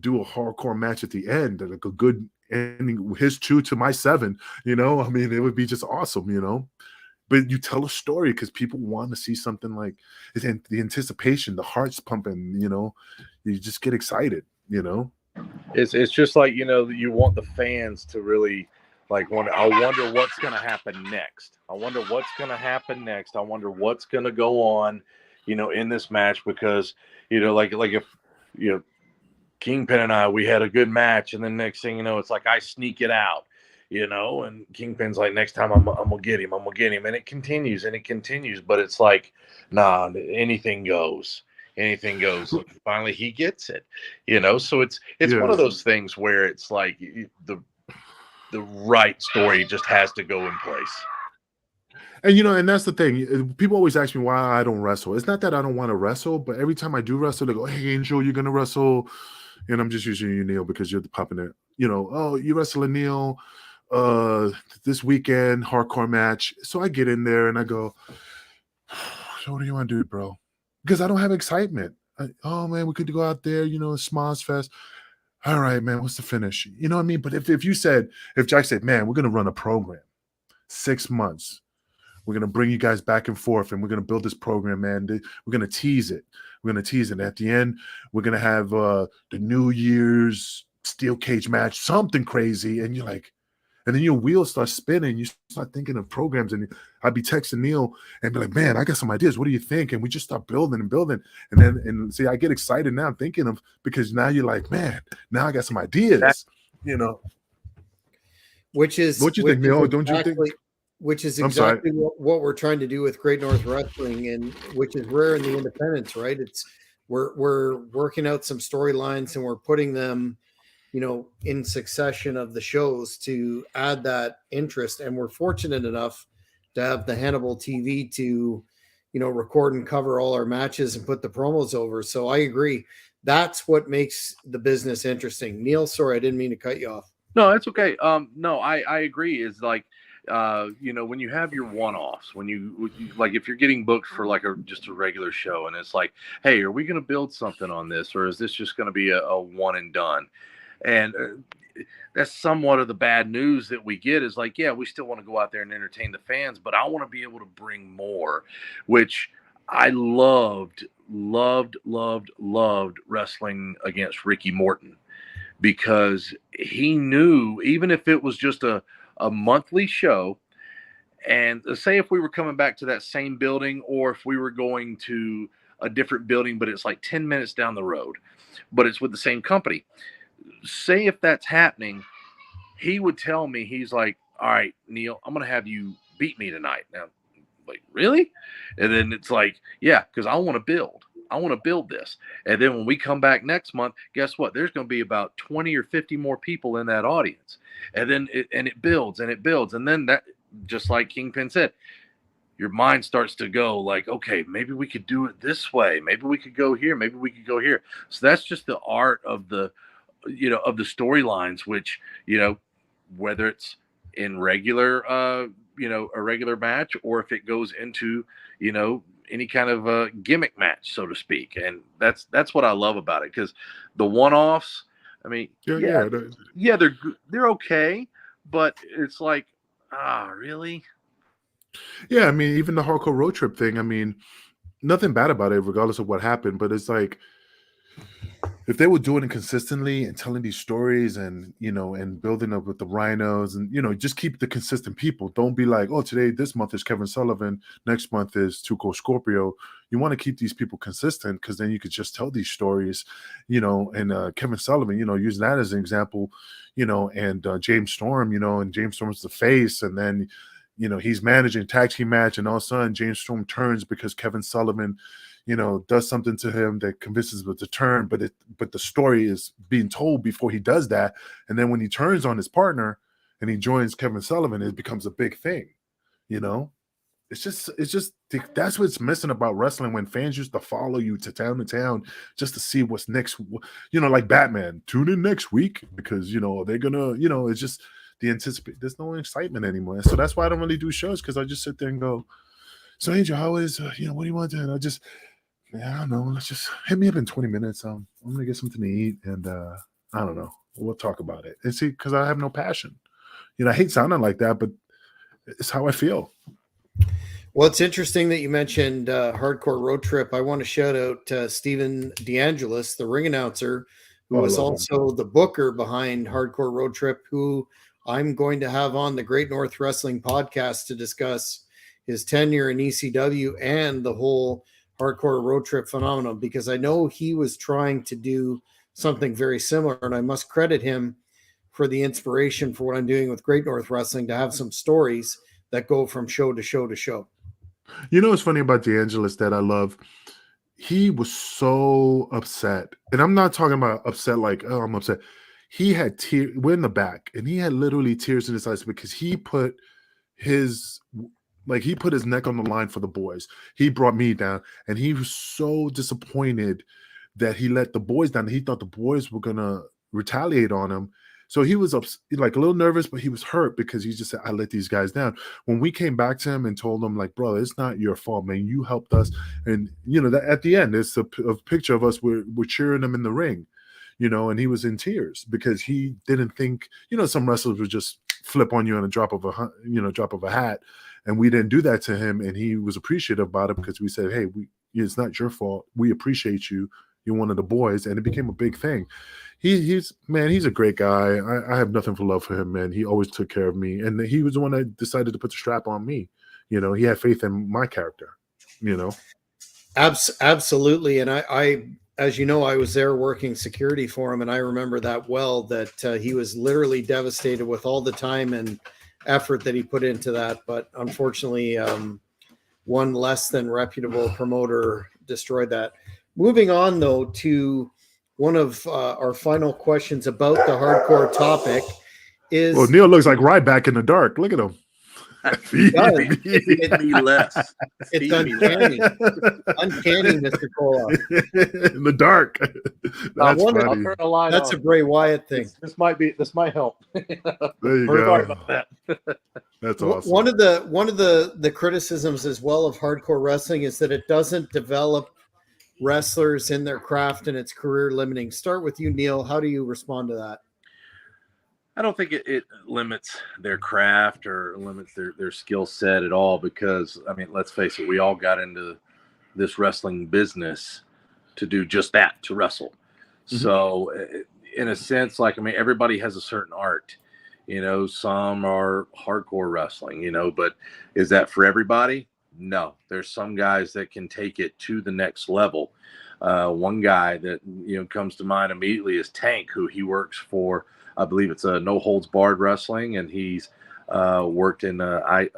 [SPEAKER 2] do a hardcore match at the end, and like a good ending, his 2 to my 7, you know. I mean, it would be just awesome, you know. But you tell a story because people want to see something, like the anticipation, the heart's pumping, you know. You just get excited, you know.
[SPEAKER 3] It's just like, you know, you want the fans to really like I wonder what's going to happen next. I wonder what's going to happen next. I wonder what's going to go on, you know, in this match, because, you know, like if, you know, KingPin and I, we had a good match, and then next thing you know, it's like I sneak it out, you know, and KingPin's like, next time I'm gonna get him, and it continues, but it's like, nah, anything goes. Finally, he gets it, you know. So it's one of those things where it's like the right story just has to go in place.
[SPEAKER 2] And and that's the thing. People always ask me why I don't wrestle. It's not that I don't want to wrestle, but every time I do wrestle, they go, "Hey, Angel, you're gonna wrestle," and I'm just using you, Neal, because you're the popping it. Oh, you wrestling Neal this weekend, hardcore match. So I get in there and I go, "So what do you want to do, bro?" Because I don't have excitement. Oh man, we could go out there, Smosh Fest. All right, man, what's the finish? You know what I mean? But if Jack said, man, we're gonna run a program, 6 months. We're going to bring you guys back and forth, and we're going to build this program, man. We're going to tease it. We're going to tease it. At the end, we're going to have the New Year's steel cage match, something crazy. And you're like, and then your wheels start spinning. You start thinking of programs. And I'd be texting Neal and be like, man, I got some ideas. What do you think? And we just start building and building. And see, I get excited now thinking of, because now you're like, man, now I got some ideas,
[SPEAKER 1] Which is
[SPEAKER 2] what you think, Neal? Don't you think?
[SPEAKER 1] Which is exactly what we're trying to do with Great North Wrestling, and which is rare in the independents, right? We're working out some storylines and we're putting them, in succession of the shows to add that interest. And we're fortunate enough to have the Hannibal TV to, record and cover all our matches and put the promos over. So I agree. That's what makes the business interesting. Neal, sorry, I didn't mean to cut you off.
[SPEAKER 3] No, it's okay. No, I agree. Is like, when you have your one-offs, when you like, if you're getting booked for like just a regular show, and it's like, hey, are we going to build something on this, or is this just going to be a one and done? And that's somewhat of the bad news that we get, is like, yeah, we still want to go out there and entertain the fans, but I want to be able to bring more, which I loved wrestling against Ricky Morton, because he knew, even if it was just a monthly show, and say if we were coming back to that same building, or if we were going to a different building, but it's like 10 minutes down the road, but it's with the same company. Say if that's happening, he would tell me, he's like, all right, Neal, I'm going to have you beat me tonight. Now, like, really? And then it's like, yeah, because I want to build this. And then when we come back next month, guess what? There's going to be about 20 or 50 more people in that audience. And then it builds and it builds. And then that, just like KingPin said, your mind starts to go like, okay, maybe we could do it this way. Maybe we could go here. Maybe we could go here. So that's just the art of the storylines, which, whether it's in regular, a regular match, or if it goes into, any kind of a gimmick match, so to speak. And that's what I love about it, because the one-offs, I mean, they're okay, but it's like, really?
[SPEAKER 2] Yeah, I mean, even the hardcore road trip thing, I mean, nothing bad about it, regardless of what happened, but it's like, if they were doing it consistently and telling these stories and, and building up with the rhinos and, just keep the consistent people. Don't be like, oh, this month is Kevin Sullivan. Next month is Tuco Scorpio. You want to keep these people consistent, because then you could just tell these stories, and Kevin Sullivan, using that as an example, and James Storm, and James Storm's the face. And then, he's managing tag team match, and all of a sudden James Storm turns because Kevin Sullivan, does something to him that convinces him to turn, but the story is being told before he does that. And then when he turns on his partner and he joins Kevin Sullivan, it becomes a big thing. It's just that's what's missing about wrestling, when fans used to follow you to town just to see what's next. Like Batman, tune in next week because they're gonna, it's just the anticipate. There's no excitement anymore. So that's why I don't really do shows, because I just sit there and go, so Angel, how is what do you want to do? And I don't know. Let's just hit me up in 20 minutes. I'm gonna get something to eat, and I don't know. We'll talk about it. And see, because I have no passion. I hate sounding like that, but it's how I feel.
[SPEAKER 1] Well, it's interesting that you mentioned Hardcore Road Trip. I want to shout out Stephen DeAngelis, the ring announcer, who was also the booker behind Hardcore Road Trip, who I'm going to have on the Great North Wrestling podcast to discuss his tenure in ECW and the whole Hardcore Road Trip phenomenon, because I know he was trying to do something very similar, and I must credit him for the inspiration for what I'm doing with Great North Wrestling, to have some stories that go from show to show to show.
[SPEAKER 2] What's funny about DeAngelis that I love? He was so upset, and I'm not talking about upset like, oh, I'm upset. He had tears. We're in the back, and he had literally tears in his eyes, because he put his Like, he put his neck on the line for the boys. He brought me down, and he was so disappointed that he let the boys down. He thought the boys were gonna retaliate on him. So he was like a little nervous, but he was hurt because he just said, I let these guys down. When we came back to him and told him, like, bro, it's not your fault, man. You helped us. And, that at the end, it's a picture of us. We're cheering him in the ring, and he was in tears because he didn't think, some wrestlers would just flip on you on a drop of a hat. And we didn't do that to him. And he was appreciative about it because we said, hey, it's not your fault. We appreciate you. You're one of the boys. And it became a big thing. He's a great guy. I have nothing for love for him, man. He always took care of me. And he was the one that decided to put the strap on me. He had faith in my character,
[SPEAKER 1] Absolutely. And I, as you know, I was there working security for him. And I remember that well, that he was literally devastated with all the time and effort that he put into that. But unfortunately, one less than reputable promoter destroyed that. Moving on, though, to one of our final questions about the hardcore topic is...
[SPEAKER 2] Well, Neal looks like Ryback in the dark. Look at him.
[SPEAKER 3] Feed me less.
[SPEAKER 1] It's uncanny. Uncanny, Mr. Koloff.
[SPEAKER 2] In the dark. That's funny.
[SPEAKER 1] That's a Bray Wyatt thing.
[SPEAKER 3] This might help.
[SPEAKER 2] There you go.
[SPEAKER 3] Sorry about that.
[SPEAKER 2] That's awesome.
[SPEAKER 1] One of the criticisms as well of hardcore wrestling is that it doesn't develop wrestlers in their craft, and it's career limiting. Start with you, Neal. How do you respond to that?
[SPEAKER 3] I don't think it limits their craft or limits their skill set at all, because, I mean, let's face it, we all got into this wrestling business to do just that, to wrestle. Mm-hmm. So in a sense, like, I mean, everybody has a certain art, some are hardcore wrestling, but is that for everybody? No. There's some guys that can take it to the next level. One guy that, comes to mind immediately is Tank, who he works for. I believe it's a No Holds Barred Wrestling, and he's worked in I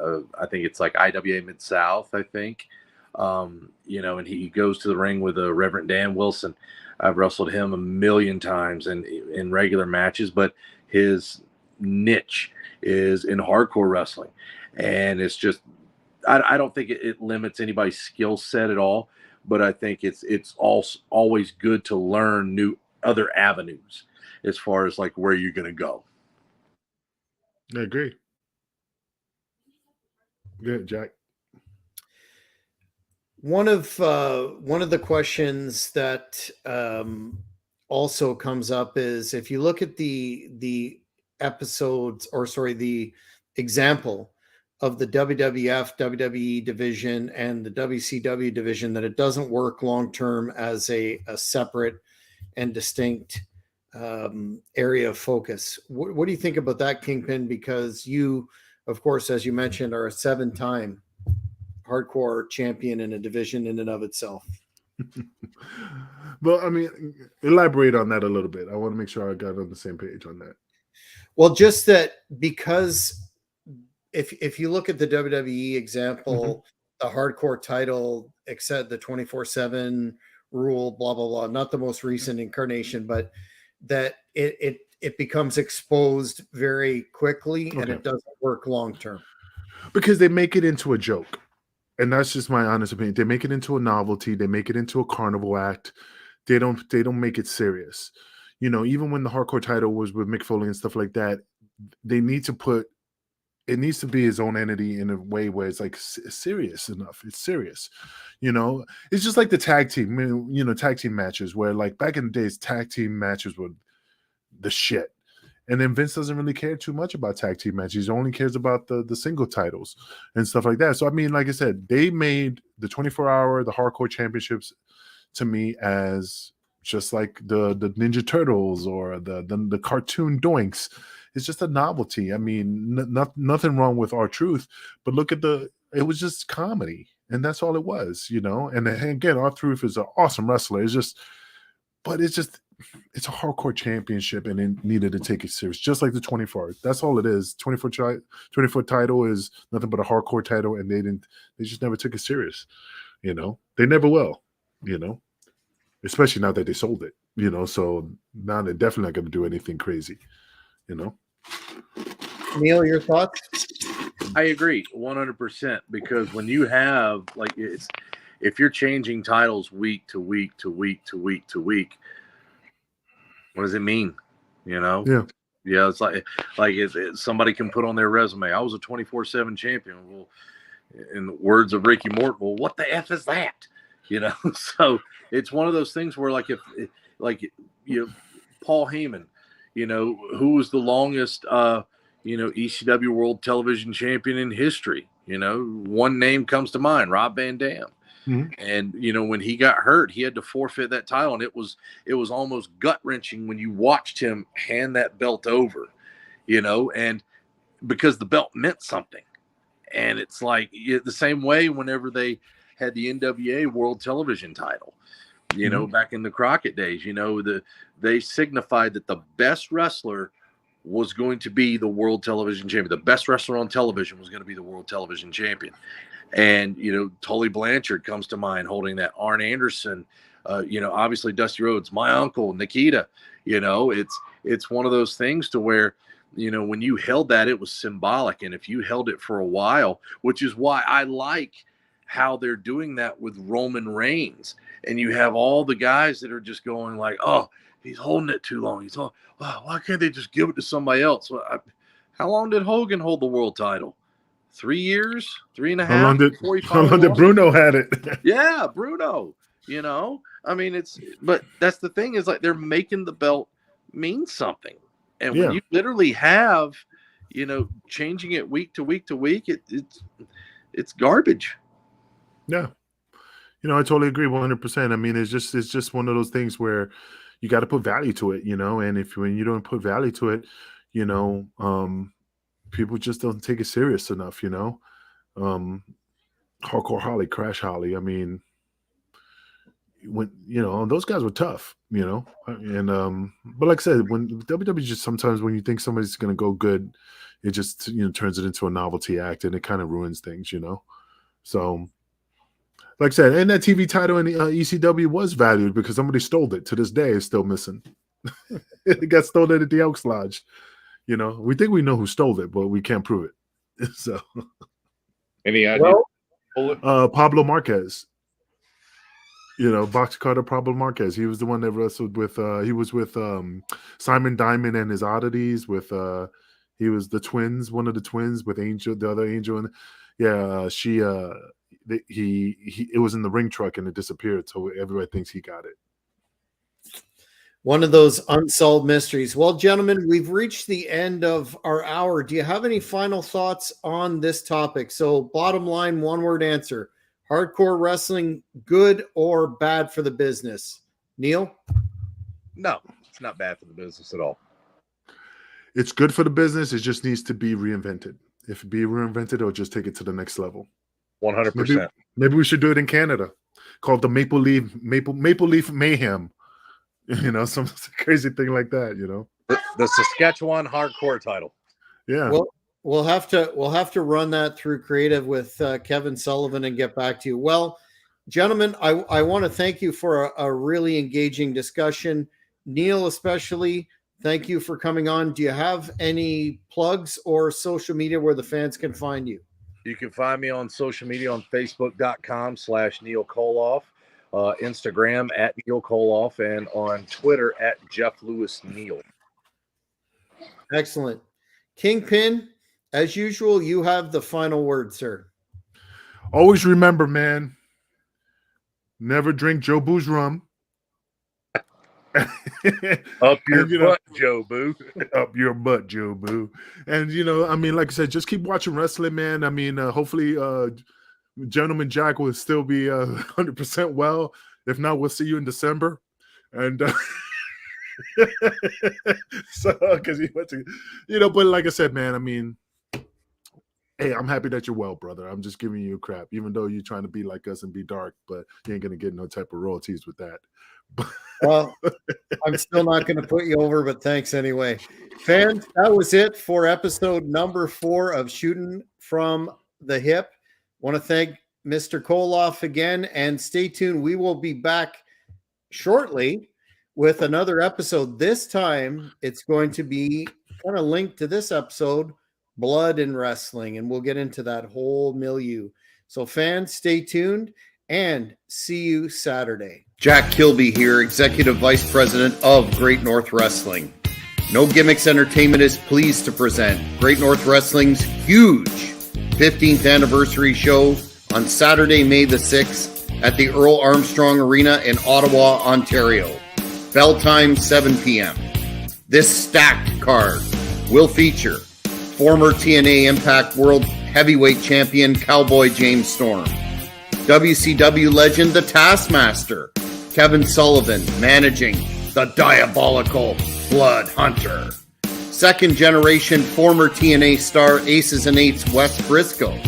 [SPEAKER 3] think it's like IWA Mid-South, I think. And he goes to the ring with Reverend Dan Wilson. I've wrestled him a million times in regular matches, but his niche is in hardcore wrestling. And it's just, I don't think it limits anybody's skill set at all, but I think it's always good to learn new other avenues as far as like where you're going to go.
[SPEAKER 2] I agree. Good, Jack.
[SPEAKER 1] One of the questions that also comes up is, if you look at the episodes, or sorry, the example of the WWF, WWE division and the WCW division, that it doesn't work long term as a separate and distinct area of focus. What do you think about that, Kingpin? Because you, of course, as you mentioned, are a 7-time hardcore champion in a division in and of itself.
[SPEAKER 2] Well, I mean, elaborate on that a little bit. I want to make sure I got on the same page on that.
[SPEAKER 1] Well, just that, because if you look at the WWE example, the hardcore title, except the 24/7 rule, blah blah blah, not the most recent incarnation, but that it becomes exposed very quickly, and it doesn't work long term
[SPEAKER 2] because they make it into a joke. And that's just my honest opinion. They make it into a novelty. They make it into a carnival act. They don't make it serious. Even when the hardcore title was with Mick Foley and stuff like that, they need to put, it needs to be his own entity in a way where it's like serious enough. It's serious. It's just like the tag team, tag team matches, where like back in the days, tag team matches were the shit. And then Vince doesn't really care too much about tag team matches. He only cares about the single titles and stuff like that. So, I mean, like I said, they made the 24-hour, the hardcore championships to me as just like the Ninja Turtles or the cartoon Doinks. It's just a novelty. I mean, nothing wrong with R-Truth, but look at it was just comedy. And that's all it was, And again, R-Truth is an awesome wrestler. It's a hardcore championship, and it needed to take it serious, just like the 24. That's all it is. 24 title is nothing but a hardcore title, and they just never took it serious. They never will, especially now that they sold it, so now they're definitely not going to do anything crazy,
[SPEAKER 1] Neal, your thoughts?
[SPEAKER 3] I agree 100% because when you have if you're changing titles week to week to week to week to week, what does it mean?
[SPEAKER 2] Yeah.
[SPEAKER 3] Yeah, it's like somebody can put on their resume, I was a 24/7 champion. Well, in the words of Ricky Morton, well, what the F is that? So it's one of those things where Paul Heyman, who was the longest ECW World Television Champion in history. One name comes to mind, Rob Van Dam.
[SPEAKER 2] Mhm.
[SPEAKER 3] And when he got hurt, he had to forfeit that title, and it was almost gut wrenching when you watched him hand that belt over, and because the belt meant something. And it's like the same way whenever they had the NWA World Television title, back in the Crockett days, they signified that the best wrestler was going to be the World Television Champion. The best wrestler on television was going to be the World Television Champion. And, Tully Blanchard comes to mind holding that. Arn Anderson, obviously Dusty Rhodes, my uncle, Nikita, it's one of those things to where, when you held that, it was symbolic. And if you held it for a while, which is why I like how they're doing that with Roman Reigns. And you have all the guys that are just going like, oh, he's holding it too long. Why can't they just give it to somebody else? How long did Hogan hold the world title? 3 years, 3.5.
[SPEAKER 2] How long did Bruno had it?
[SPEAKER 3] Yeah, Bruno. But that's the thing is like they're making the belt mean something, and when you literally have, changing it week to week to week, it's garbage.
[SPEAKER 2] Yeah, I totally agree 100%. I mean, it's just one of those things where you got to put value to it, and when you don't put value to it, people just don't take it serious enough, Hardcore Holly, Crash Holly. I mean, when those guys were tough, and but like I said, when WWE just sometimes when you think somebody's going to go good, it just turns it into a novelty act and it kind of ruins things, So, like I said, and that TV title in the ECW was valued because somebody stole it. To this day, it's still missing. It got stolen at the Elks Lodge. We think we know who stole it, but we can't prove it. So,
[SPEAKER 3] any idea?
[SPEAKER 2] Pablo Marquez. Box Carter Pablo Marquez. He was the one that wrestled with. He was with Simon Diamond and his Oddities. He was the twins, one of the twins with Angel, the other Angel, and it was in the ring truck and it disappeared. So everybody thinks he got it.
[SPEAKER 1] One of those unsolved mysteries. Well, gentlemen, we've reached the end of our hour. Do you have any final thoughts on this topic? So bottom line, one word answer: hardcore wrestling, good or bad for the business? Neal?
[SPEAKER 3] No, it's not bad for the business at all.
[SPEAKER 2] It's good for the business. It just needs to be reinvented. If it be reinvented, it'll just take it to the next level.
[SPEAKER 3] 100%.
[SPEAKER 2] Maybe we should do it in Canada, called the Maple Leaf Mayhem. Some crazy thing like that.
[SPEAKER 3] The Saskatchewan hardcore title.
[SPEAKER 2] Yeah.
[SPEAKER 1] Well, we'll have to run that through creative with Kevin Sullivan and get back to you. Well, gentlemen, I want to thank you for a really engaging discussion. Neal, especially, thank you for coming on. Do you have any plugs or social media where the fans can find you?
[SPEAKER 3] You can find me on social media on Facebook.com/Neal Koloff, Instagram @Neal Koloff, and on Twitter @JeffLewisNeal.
[SPEAKER 1] Excellent. KingPin, as usual, you have the final word, sir.
[SPEAKER 2] Always remember, man, never drink Joe Boo's rum.
[SPEAKER 3] Up your butt, Joe Boo.
[SPEAKER 2] Up your butt, Joe Boo. And, like I said, just keep watching wrestling, man. I mean, hopefully Gentleman Jack will still be 100% well. If not, we'll see you in December. And so, because he went to, but like I said, man, I mean, hey, I'm happy that you're well, brother. I'm just giving you crap, even though you're trying to be like us and be dark, but you ain't going to get no type of royalties with that.
[SPEAKER 1] Well, I'm still not going to put you over, but thanks anyway. Fans, that was it for episode number 4 of Shooting from the Hip. Want to thank Mr. Koloff again, and stay tuned. We will be back shortly with another episode. This time, it's going to be kind of linked to this episode, blood in wrestling, and we'll get into that whole milieu. So fans, stay tuned and see you Saturday. Jack Kilby here, Executive Vice President of Great North Wrestling. No Gimmicks Entertainment is pleased to present Great North Wrestling's huge 15th anniversary show on Saturday, May the 6th at the Earl Armstrong Arena in Ottawa, Ontario. Bell time 7 p.m. This stacked card will feature former TNA Impact World Heavyweight Champion Cowboy James Storm, WCW legend The Taskmaster Kevin Sullivan managing the diabolical Blood Hunter, second generation former TNA star Aces and Eights Wes Briscoe,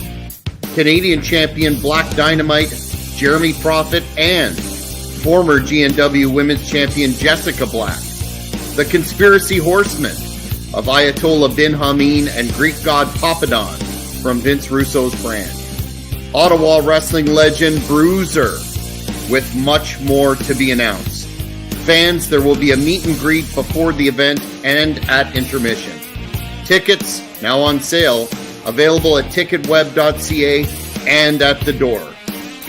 [SPEAKER 1] Canadian champion Black Dynamite Jeremy Prophet, and former GNW Women's Champion Jessica Black, the Conspiracy Horsemen of Ayatollah Bin Hameen and Greek god Papadon from Vince Russo's brand, Ottawa wrestling legend Bruiser, with much more to be announced. Fans, there will be a meet and greet before the event and at intermission. Tickets now on sale, available at ticketweb.ca and at the door.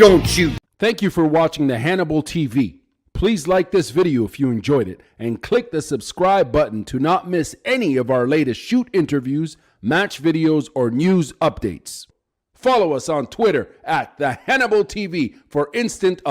[SPEAKER 1] Don't you...
[SPEAKER 4] Thank you for watching the Hannibal TV. Please like this video if you enjoyed it and click the subscribe button to not miss any of our latest shoot interviews, match videos, or news updates. Follow us on Twitter at the Hannibal TV for instant